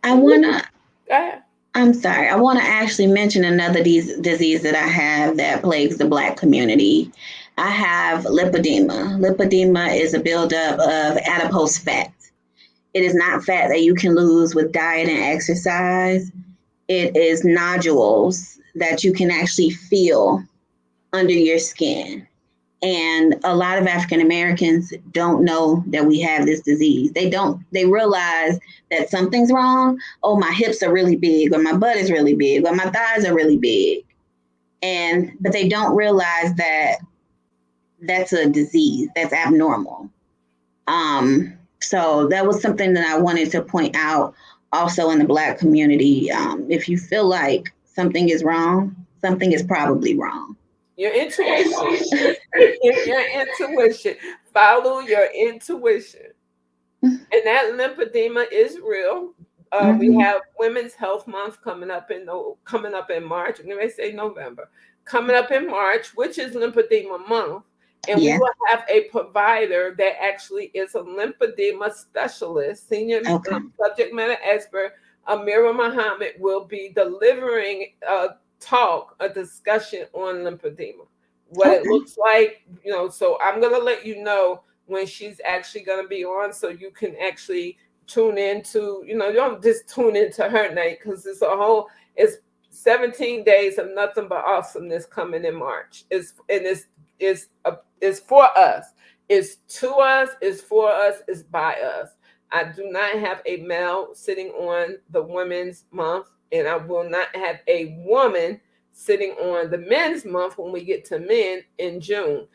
I wanna. go ahead. I'm sorry. I want to actually mention another disease that I have that plagues the Black community. I have lipedema. Lipedema is a buildup of adipose fat. It is not fat that you can lose with diet and exercise. It is nodules that you can actually feel under your skin. And a lot of African Americans don't know that we have this disease. They realize that something's wrong. Oh, my hips are really big, or my butt is really big, or my thighs are really big. But they don't realize that that's a disease, that's abnormal. So that was something that I wanted to point out also in the Black community. If you feel like something is wrong, something is probably wrong. Your intuition. Your intuition. Follow your intuition. And that lymphedema is real. We Mm-hmm. have Women's Health Month coming up in March. And they say November, coming up in March, which is lymphedema month. And we Yeah. will have a provider that actually is a lymphedema specialist, senior Okay. subject matter expert. Amira Muhammad will be delivering a talk, a discussion on lymphedema, what it Okay. looks like. So I'm gonna let you know when she's actually going to be on, so you can actually tune into, you don't just tune into her night, because it's 17 days of nothing but awesomeness coming in March. It's for us. It's to us, it's for us, it's by us. I do not have a male sitting on the women's month, and I will not have a woman sitting on the men's month when we get to men in June.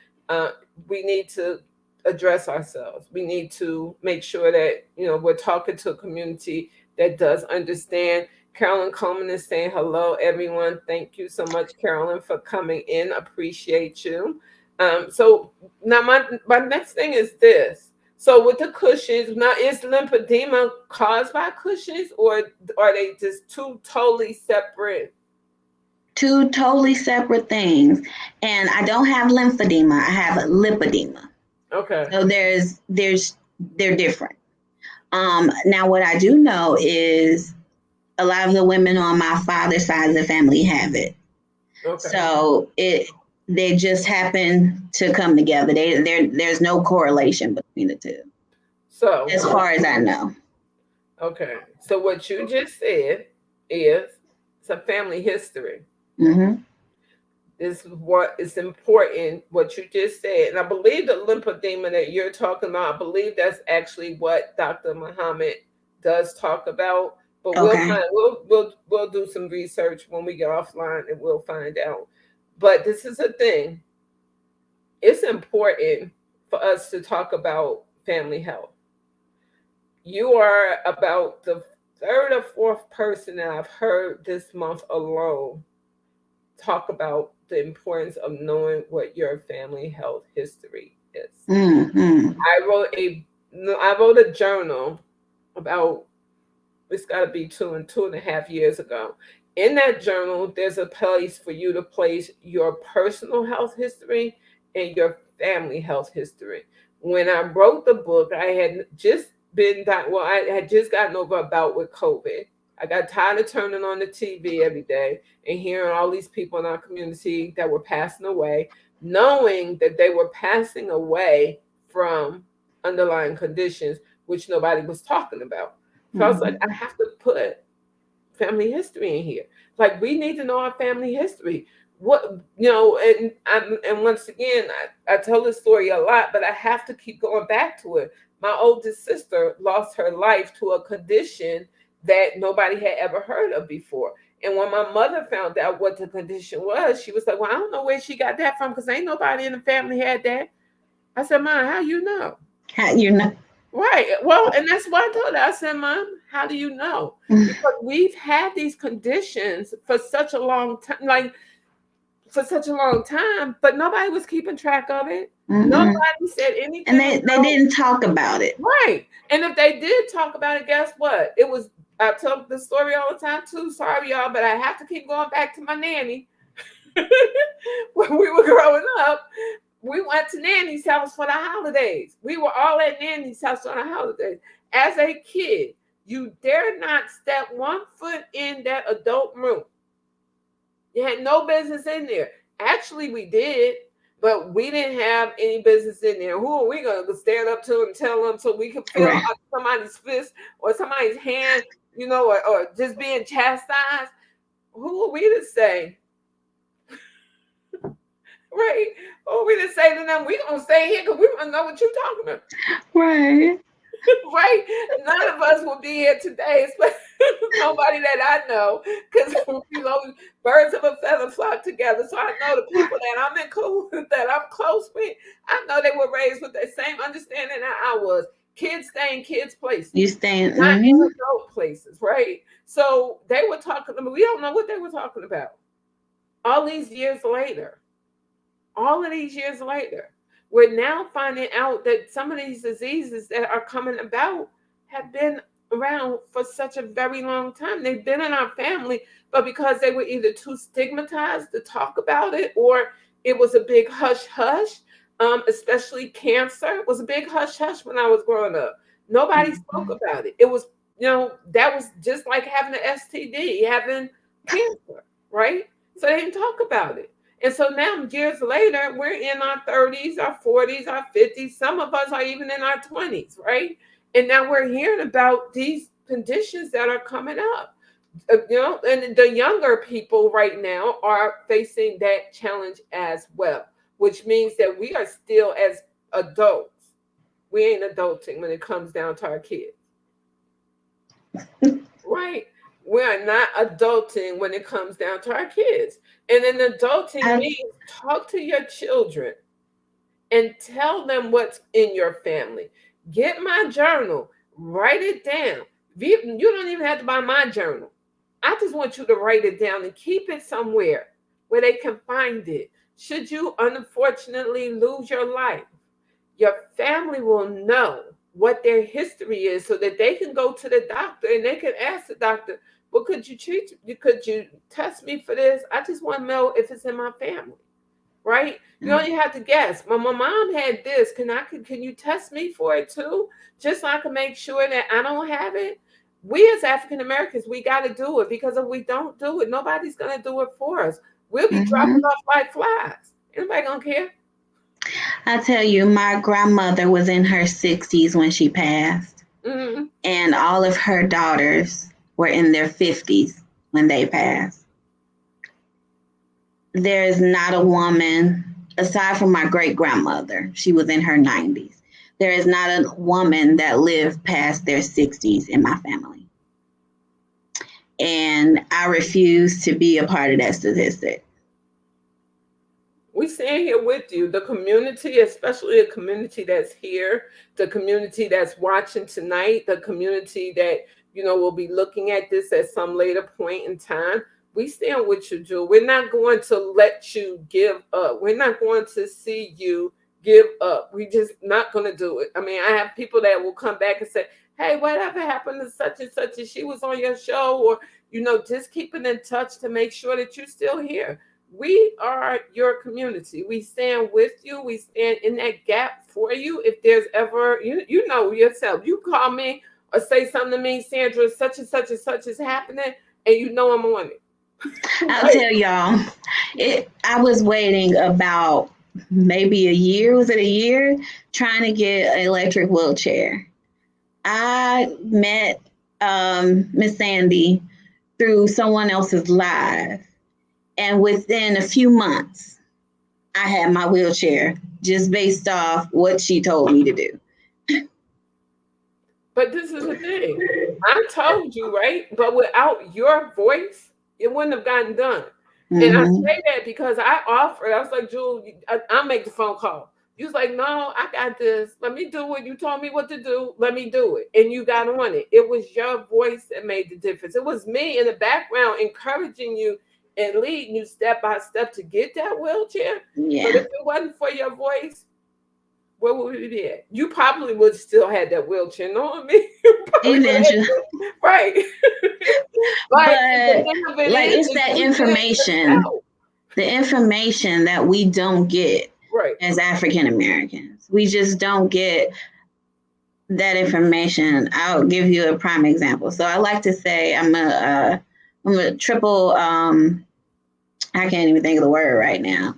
We need to address ourselves. We need to make sure that we're talking to a community that does understand. Carolyn Coleman is saying hello, everyone. Thank you so much, Carolyn, for coming in. Appreciate you. So now my next thing is this. So with the Cushing's, now is lymphedema caused by Cushing's, or are they just two totally separate? Two totally separate things. And I don't have lymphedema. I have lipedema. Okay. So they're different. Now what I do know is a lot of the women on my father's side of the family have it. Okay. So They just happen to come together. There's no correlation between the two, So, as far as I know. okay. So what you just said is it's a family history. Mm-hmm. This is what is important, what you just said. And I believe the lymphedema that you're talking about, I believe that's actually what Dr. Muhammad does talk about. But we'll Okay. find we'll do some research when we get offline and we'll find out. But this is a thing. It's important for us to talk about family health. You are about the third or fourth person that I've heard this month alone talk about the importance of knowing what your family health history is. Mm-hmm. I wrote a I wrote a journal about, it's got to be 2.5 years ago. In that journal, there's a place for you to place your personal health history and your family health history. When I wrote the book, I had just well, I had just gotten over a bout with COVID. I got tired of turning on the TV every day and hearing all these people in our community that were passing away, knowing that they were passing away from underlying conditions which nobody was talking about. So I was like, Mm-hmm. I have to put family history in here. Like, we need to know our family history. What, and once again, I tell this story a lot, but I have to keep going back to it. My oldest sister lost her life to a condition that nobody had ever heard of before. And when my mother found out what the condition was, she was like, "Well, I don't know where she got that from because ain't nobody in the family had that." I said, "Mom, how you know?" How you know? Right. Well, and that's why I told her. I said, "Mom, how do you know?" Because we've had these conditions for such a long time, like for such a long time, but nobody was keeping track of it. Mm-mm. Nobody said And anything they about. didn't talk about it. Right. And if they did talk about it, guess what? It was, I tell the story all the time too. Sorry, y'all, but I have to keep going back to my nanny. When we were growing up, we went to Nanny's house for the holidays. We were all at Nanny's house on the holidays. As a kid, you dare not step one foot in that adult room. You had no business in there. Actually, we did, but we didn't have any business in there. Who are we going to stand up to and tell them so we can feel Right. somebody's fist or somebody's hand, or just being chastised? Who are we to say? Right? Or we just say to them, we gonna stay here because we want to know what you're talking about. Right. Right? None of us will be here today, especially nobody that I know, because birds of a feather flock together. So I know the people that I'm in cool with, that I'm close with, I know they were raised with the same understanding that I was. Kids stay in kids' places, You stand. not in Mm-hmm. adult places, right? So they were talking about, we don't know what they were talking about. All these years later, all of these years later, we're now finding out that some of these diseases that are coming about have been around for such a very long time. They've been in our family, but because they were either too stigmatized to talk about it, or it was a big hush hush. Especially cancer was a big hush hush when I was growing up. Nobody spoke about it. It was, that was just like having an STD, having cancer, right? So they didn't talk about it. And so now, years later, we're in our 30s, our 40s, our 50s. Some of us are even in our 20s, right? And now we're hearing about these conditions that are coming up. And the younger people right now are facing that challenge as well, which means that we are still, as adults, we ain't adulting when it comes down to our kids, right? We are not adulting when it comes down to our kids. And then adulting I, means talk to your children and tell them what's in your family. Get my journal, write it down. You don't even have to buy my journal. I just want you to write it down and keep it somewhere where they can find it. Should you unfortunately lose your life, your family will know what their history is so that they can go to the doctor and they can ask the doctor, well, could you test me for this? I just want to know if it's in my family, right? You only have to guess. My mom had this. Can you test me for it too? Just so I can make sure that I don't have it. We as African Americans, we got to do it, because if we don't do it, nobody's going to do it for us. We'll be dropping mm-hmm. off like flies. Anybody gonna care? I tell you, my grandmother was in her 60s when she passed, Mm-hmm. and all of her daughters were in their 50s when they passed. There is not a woman, aside from my great grandmother, she was in her 90s. There is not a woman that lived past their 60s in my family. And I refuse to be a part of that statistic. We stand here with you, the community, especially the community that's here, the community that's watching tonight, the community that, will be looking at this at some later point in time. We stand with you, Jewel. We're not going to let you give up. We're not going to see you give up. We just not going to do it. I mean, I have people that will come back and say, hey, whatever happened to such and such, and she was on your show, or, just keeping in touch to make sure that you're still here. We are your community. We stand with you. We stand in that gap for you. If there's ever, you know yourself, you call me or say something to me, Sandra, such and such is happening, and you know I'm on it. I'll tell y'all, I was waiting about maybe a year. Was it a year? Trying to get an electric wheelchair. I met Miss Sandy through someone else's live, and within a few months, I had my wheelchair just based off what she told me to do. But this is the thing. I told you, right? But without your voice, it wouldn't have gotten done. And I Mm-hmm. say that because I offered. I was like, Jewel, I'll make the phone call. You was like, no, I got this. Let me do it. You told me what to do. Let me do it. And you got on it. It was your voice that made the difference. It was me in the background encouraging you and leading you step by step to get that wheelchair. But if Yeah. it wasn't for your voice, where would we be at? You probably would still had that wheelchair, knowing me. You probably would have Eventually. had right. But the But thing of it like is it's that you did it information, yourself. the information that we don't get Right. as African Americans. We just don't get that information. I'll give you a prime example. So I like to say I'm a triple I can't even think of the word right now.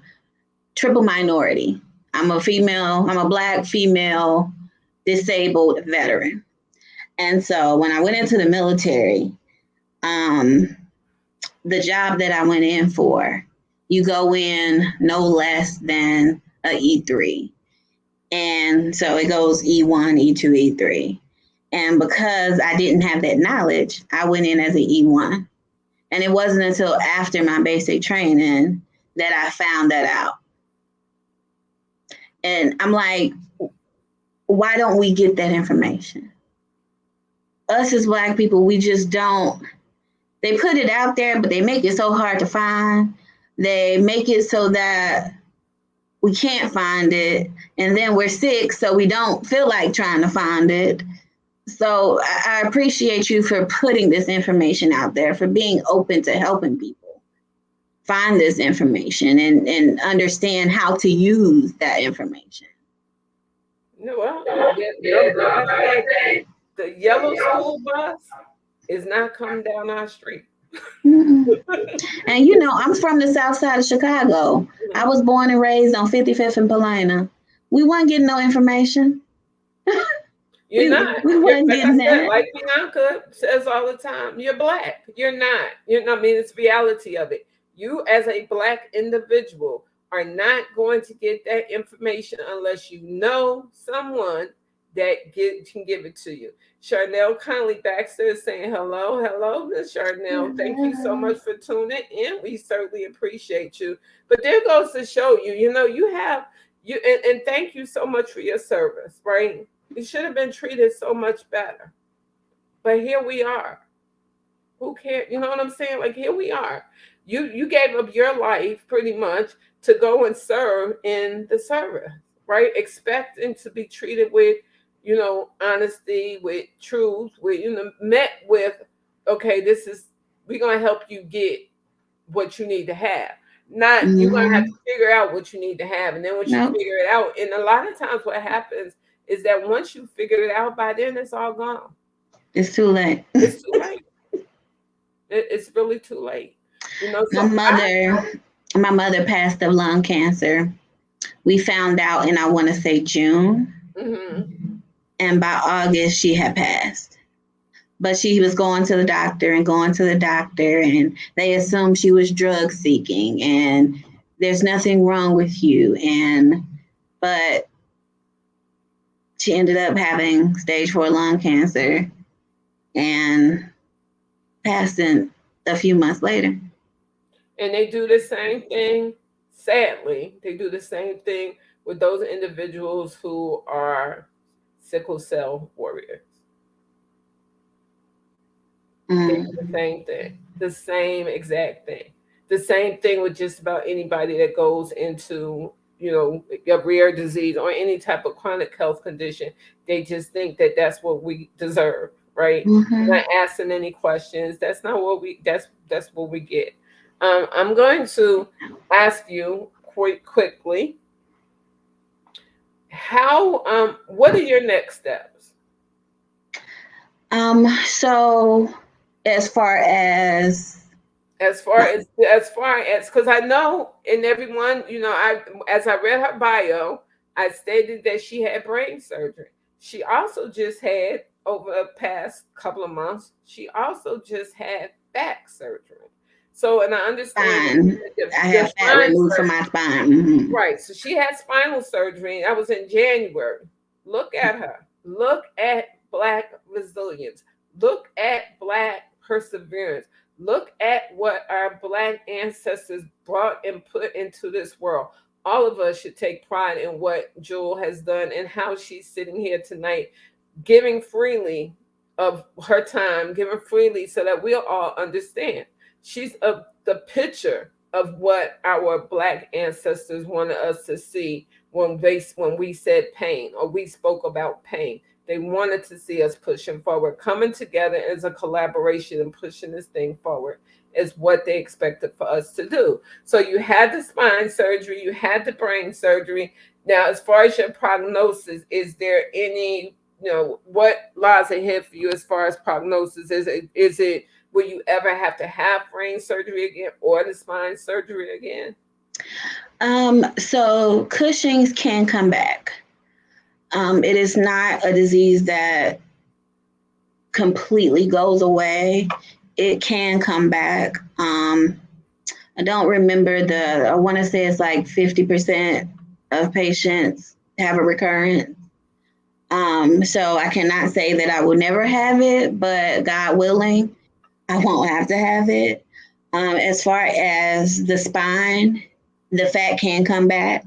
Triple minority. I'm a female, I'm a black female disabled veteran. And so when I went into the military, um, the job that I went in for, you go in no less than a E3. And so it goes E1, E2, E3. And because I didn't have that knowledge, I went in as an E1. And it wasn't until after my basic training that I found that out. And I'm like, why don't we get that information? Us as Black people, we just don't. They put it out there, but they make it so hard to find. They make it so that we can't find it. And then we're sick, so we don't feel like trying to find it. So I appreciate you for putting this information out there, for being open to helping people find this information and understand how to use that information. Well, like I said, the yellow school bus is not coming down our street. Mm-mm. And I'm from the south side of Chicago. I was born and raised on 55th and Paulina. We weren't getting no information. You're not. We You're weren't like I getting said, that. like Bianca says all the time, you're black. You're not. You're not. I mean, it's reality of it. You as a black individual are not going to get that information unless you know someone that can give it to you. Charnel Conley Baxter is saying hello. Hello, Miss Charnel. Thank you so much for tuning in. We certainly appreciate you. But there goes to show you, you have you and thank you so much for your service, right? You should have been treated so much better. But here we are. Who cares? You know what I'm saying? Like here we are. You gave up your life pretty much to go and serve in the service, right? Expecting to be treated with, honesty, with truth, with met with, okay, we're gonna help you get what you need to have. Not you're gonna have Mm-hmm. to figure out what you need to have, and then once you Nope. figure it out, and a lot of times what happens is that once you figure it out, by then it's all gone. It's too late. It's too late. It's really too late. My So I mother, My mother passed of lung cancer. We found out in, I want to say, June. Mm-hmm. And by August, she had passed. But she was going to the doctor and going to the doctor, and they assumed she was drug seeking, and there's nothing wrong with you. But she ended up having stage 4 lung cancer and passing a few months later. And they do the same thing, sadly, they do the same thing with those individuals who are sickle cell warriors. They do Mm. the same thing, the same exact thing. The same thing with just about anybody that goes into, a rare disease or any type of chronic health condition. They just think that that's what we deserve, right? Not Mm-hmm. asking any questions. That's not what we. That's what we get. I'm going to ask you quickly. How? What are your next steps? So as far as As far as because I know in everyone, I as I read her bio, I stated that she had brain surgery. She also just had, over the past couple of months, she also just had back surgery. So, and I understand spine, I the have fat spine removed from surgery. my spine. Mm-hmm. Right. So she had spinal surgery. That was in January. Look at her. Look at Black resilience. Look at Black perseverance. Look at what our Black ancestors brought and put into this world. All of us should take pride in what Jewel has done and how she's sitting here tonight, giving freely of her time, giving freely so that we'll all understand. She's the picture of what our Black ancestors wanted us to see when we said pain or we spoke about pain. They wanted to see us pushing forward, coming together as a collaboration and pushing this thing forward is what they expected for us to do. So you had the spine surgery, you had the brain surgery. Now, as far as your prognosis, is there any, what lies ahead for you as far as prognosis? Is it will you ever have to have brain surgery again or the spine surgery again? So Cushing's can come back. It is not a disease that completely goes away. It can come back. I don't remember I want to say it's like 50% of patients have a recurrence. So I cannot say that I will never have it, but God willing, I won't have to have it. As far as the spine, the fat can come back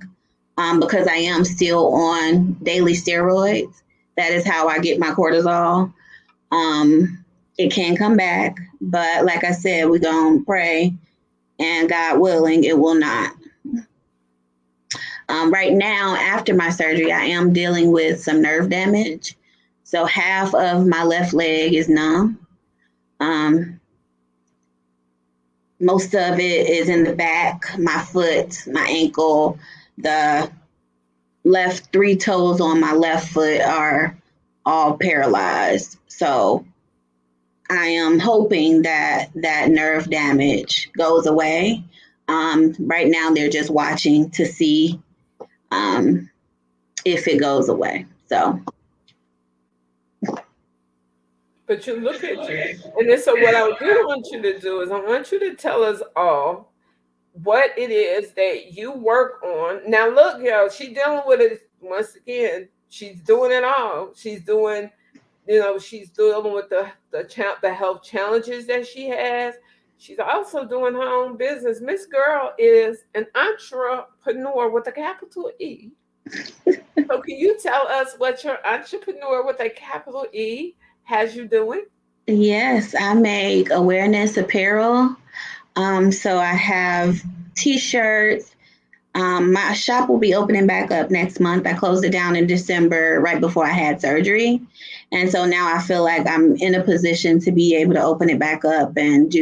because I am still on daily steroids. That is how I get my cortisol. It can come back, but like I said, we're going to pray, and God willing, it will not. Right now, after my surgery, I am dealing with some nerve damage. So half of my left leg is numb. Um, Most of it is in the back, my foot, my ankle, the left 3 toes on my left foot are all paralyzed. So I am hoping that that nerve damage goes away. Right now, they're just watching to see um, if it goes away. So, But you look at you. And then so what I do want you to do is I want you to tell us all what it is that you work on. Now look, y'all, she dealing with it once again. She's doing it all. She's dealing with the health challenges that she has. She's also doing her own business. Miss Girl is an entrepreneur with a capital E. So can you tell us what your entrepreneur with a capital E has you doing? yes, I make awareness apparel. So I have t shirts. My shop will be opening back up next month. I closed it down in December, right before I had surgery. And so now I feel like I'm in a position to be able to open it back up and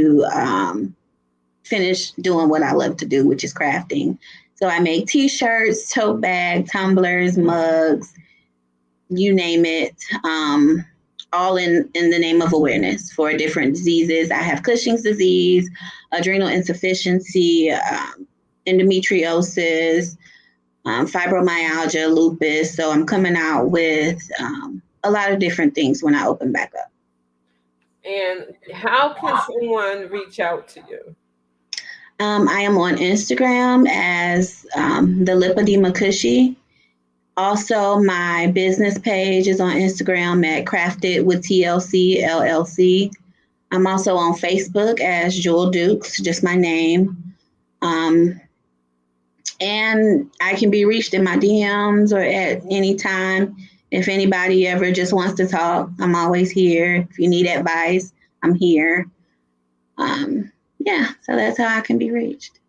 finish doing what I love to do, which is crafting. So I make t-shirts, tote bags, tumblers, mugs, you name it, all in the name of awareness for different diseases. I have Cushing's disease, adrenal insufficiency, endometriosis, fibromyalgia, lupus. So I'm coming out with a lot of different things when I open back up. And how can someone reach out to you? I am on Instagram as the Lipedema Cushy. Also, my business page is on Instagram at Crafted with TLC LLC. I'm also on Facebook as Jewel Dukes, just my name. Um, and I can be reached in my DMs or at any time. If anybody ever just wants to talk, I'm always here. If you need advice, I'm here. Yeah, so that's how I can be reached.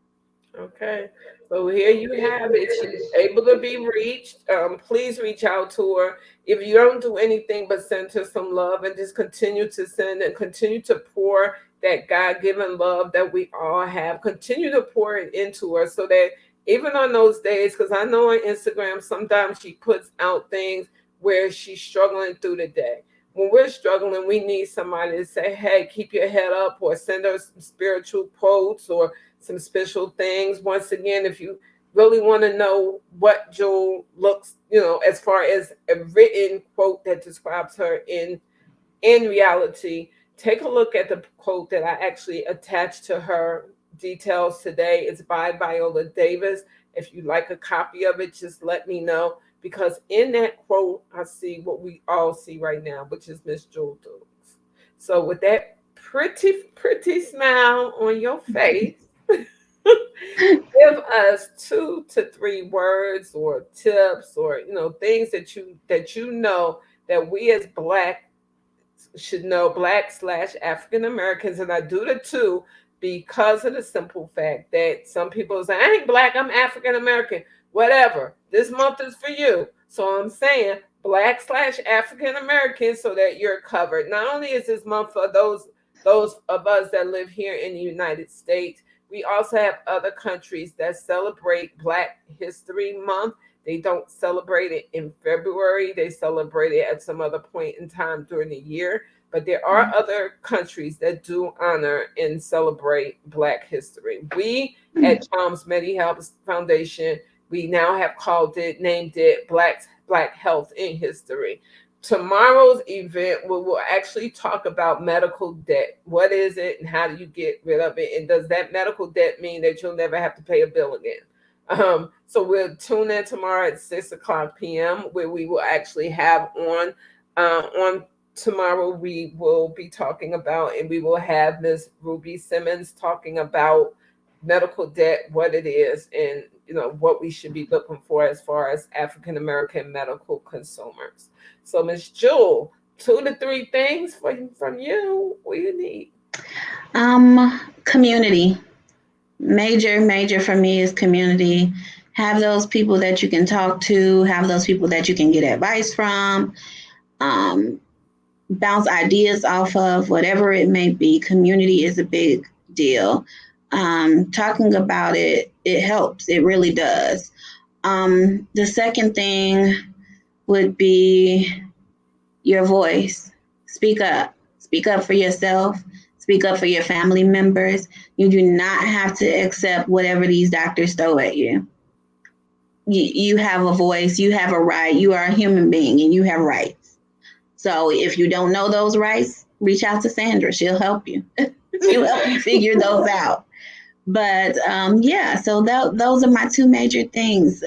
Okay. So here you have it. She's able to be reached. Please reach out to her. If you don't do anything but send her some love and just continue to send and continue to pour that God given love that we all have, continue to pour it into her so that even on those days, because I know on Instagram sometimes she puts out things where she's struggling through the day. When we're struggling, we need somebody to say, hey, keep your head up, or send her some spiritual quotes or some special things. Once again, if you really want to know what Jewel looks, as far as a written quote that describes her in reality, take a look at the quote that I actually attached to her details today. It's by Viola Davis. If you'd like a copy of it, just let me know. Because in that quote, I see what we all see right now, which is Miss Jewel Dukes. So with that pretty smile on your face, give us 2 to 3 words or tips, or things that that we as black should know, black/African Americans. And I do the two because of the simple fact that some people say, I ain't black, I'm African American. Whatever. This month is for you. So I'm saying black/African American so that you're covered. Not only is this month for those of us that live here in the United States, we also have other countries that celebrate Black History Month. They don't celebrate it in February. They celebrate it at some other point in time during the year. But there are other countries that do honor and celebrate Black history. We at Charms Medi Health Foundation, we now have named it Black Health in History. Tomorrow's event, we will actually talk about medical debt. What is it and how do you get rid of it? And does that medical debt mean that you'll never have to pay a bill again? So we'll tune in tomorrow at 6 o'clock p.m. where we will actually have on tomorrow we will be talking about, and we will have Ms. Ruby Simmons talking about medical debt, what it is, and what we should be looking for as far as African American medical consumers. So Ms. Jewel, 2 to 3 things from you. What do you need? Community. Major for me is community. Have those people that you can talk to, have those people that you can get advice from, um, bounce ideas off of, whatever it may be. Community is a big deal. Talking about it, it helps. It really does. The second thing would be your voice. Speak up. Speak up for yourself. Speak up for your family members. You do not have to accept whatever these doctors throw at you. You have a voice. You have a right. You are a human being and you have rights. So if you don't know those rights, reach out to Sandra. She'll help you. She'll help you figure those out. But yeah, so those are my two major things.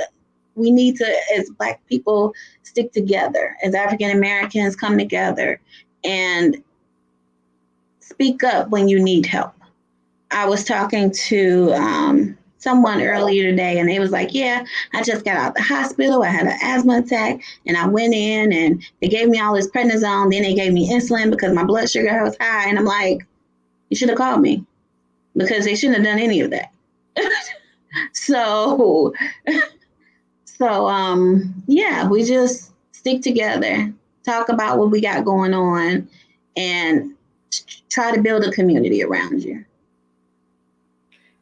We need to, as Black people, stick together, as African Americans, come together and speak up when you need help. I was talking to someone earlier today, and they was like, yeah, I just got out the hospital. I had an asthma attack, and I went in, and they gave me all this prednisone. Then they gave me insulin because my blood sugar was high. And I'm like, you should have called me, because they shouldn't have done any of that. so yeah, we just stick together, talk about what we got going on, and try to build a community around you.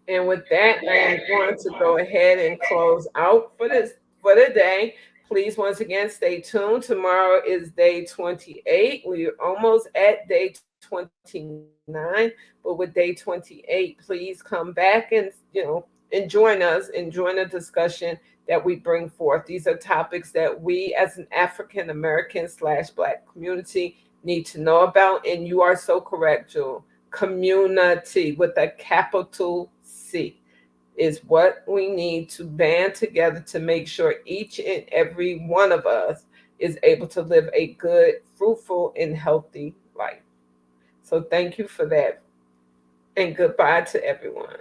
And with that, I am going to go ahead and close out for the day. Please once again stay tuned. Tomorrow is day 28. We're almost at day 29, but with day 28, please come back and and join us and join the discussion that we bring forth. These are topics that we as an African American / Black community need to know about. And you are so correct, Jewel. Community with a capital C is what we need to band together to make sure each and every one of us is able to live a good, fruitful, and healthy life. So thank you for that. And goodbye to everyone.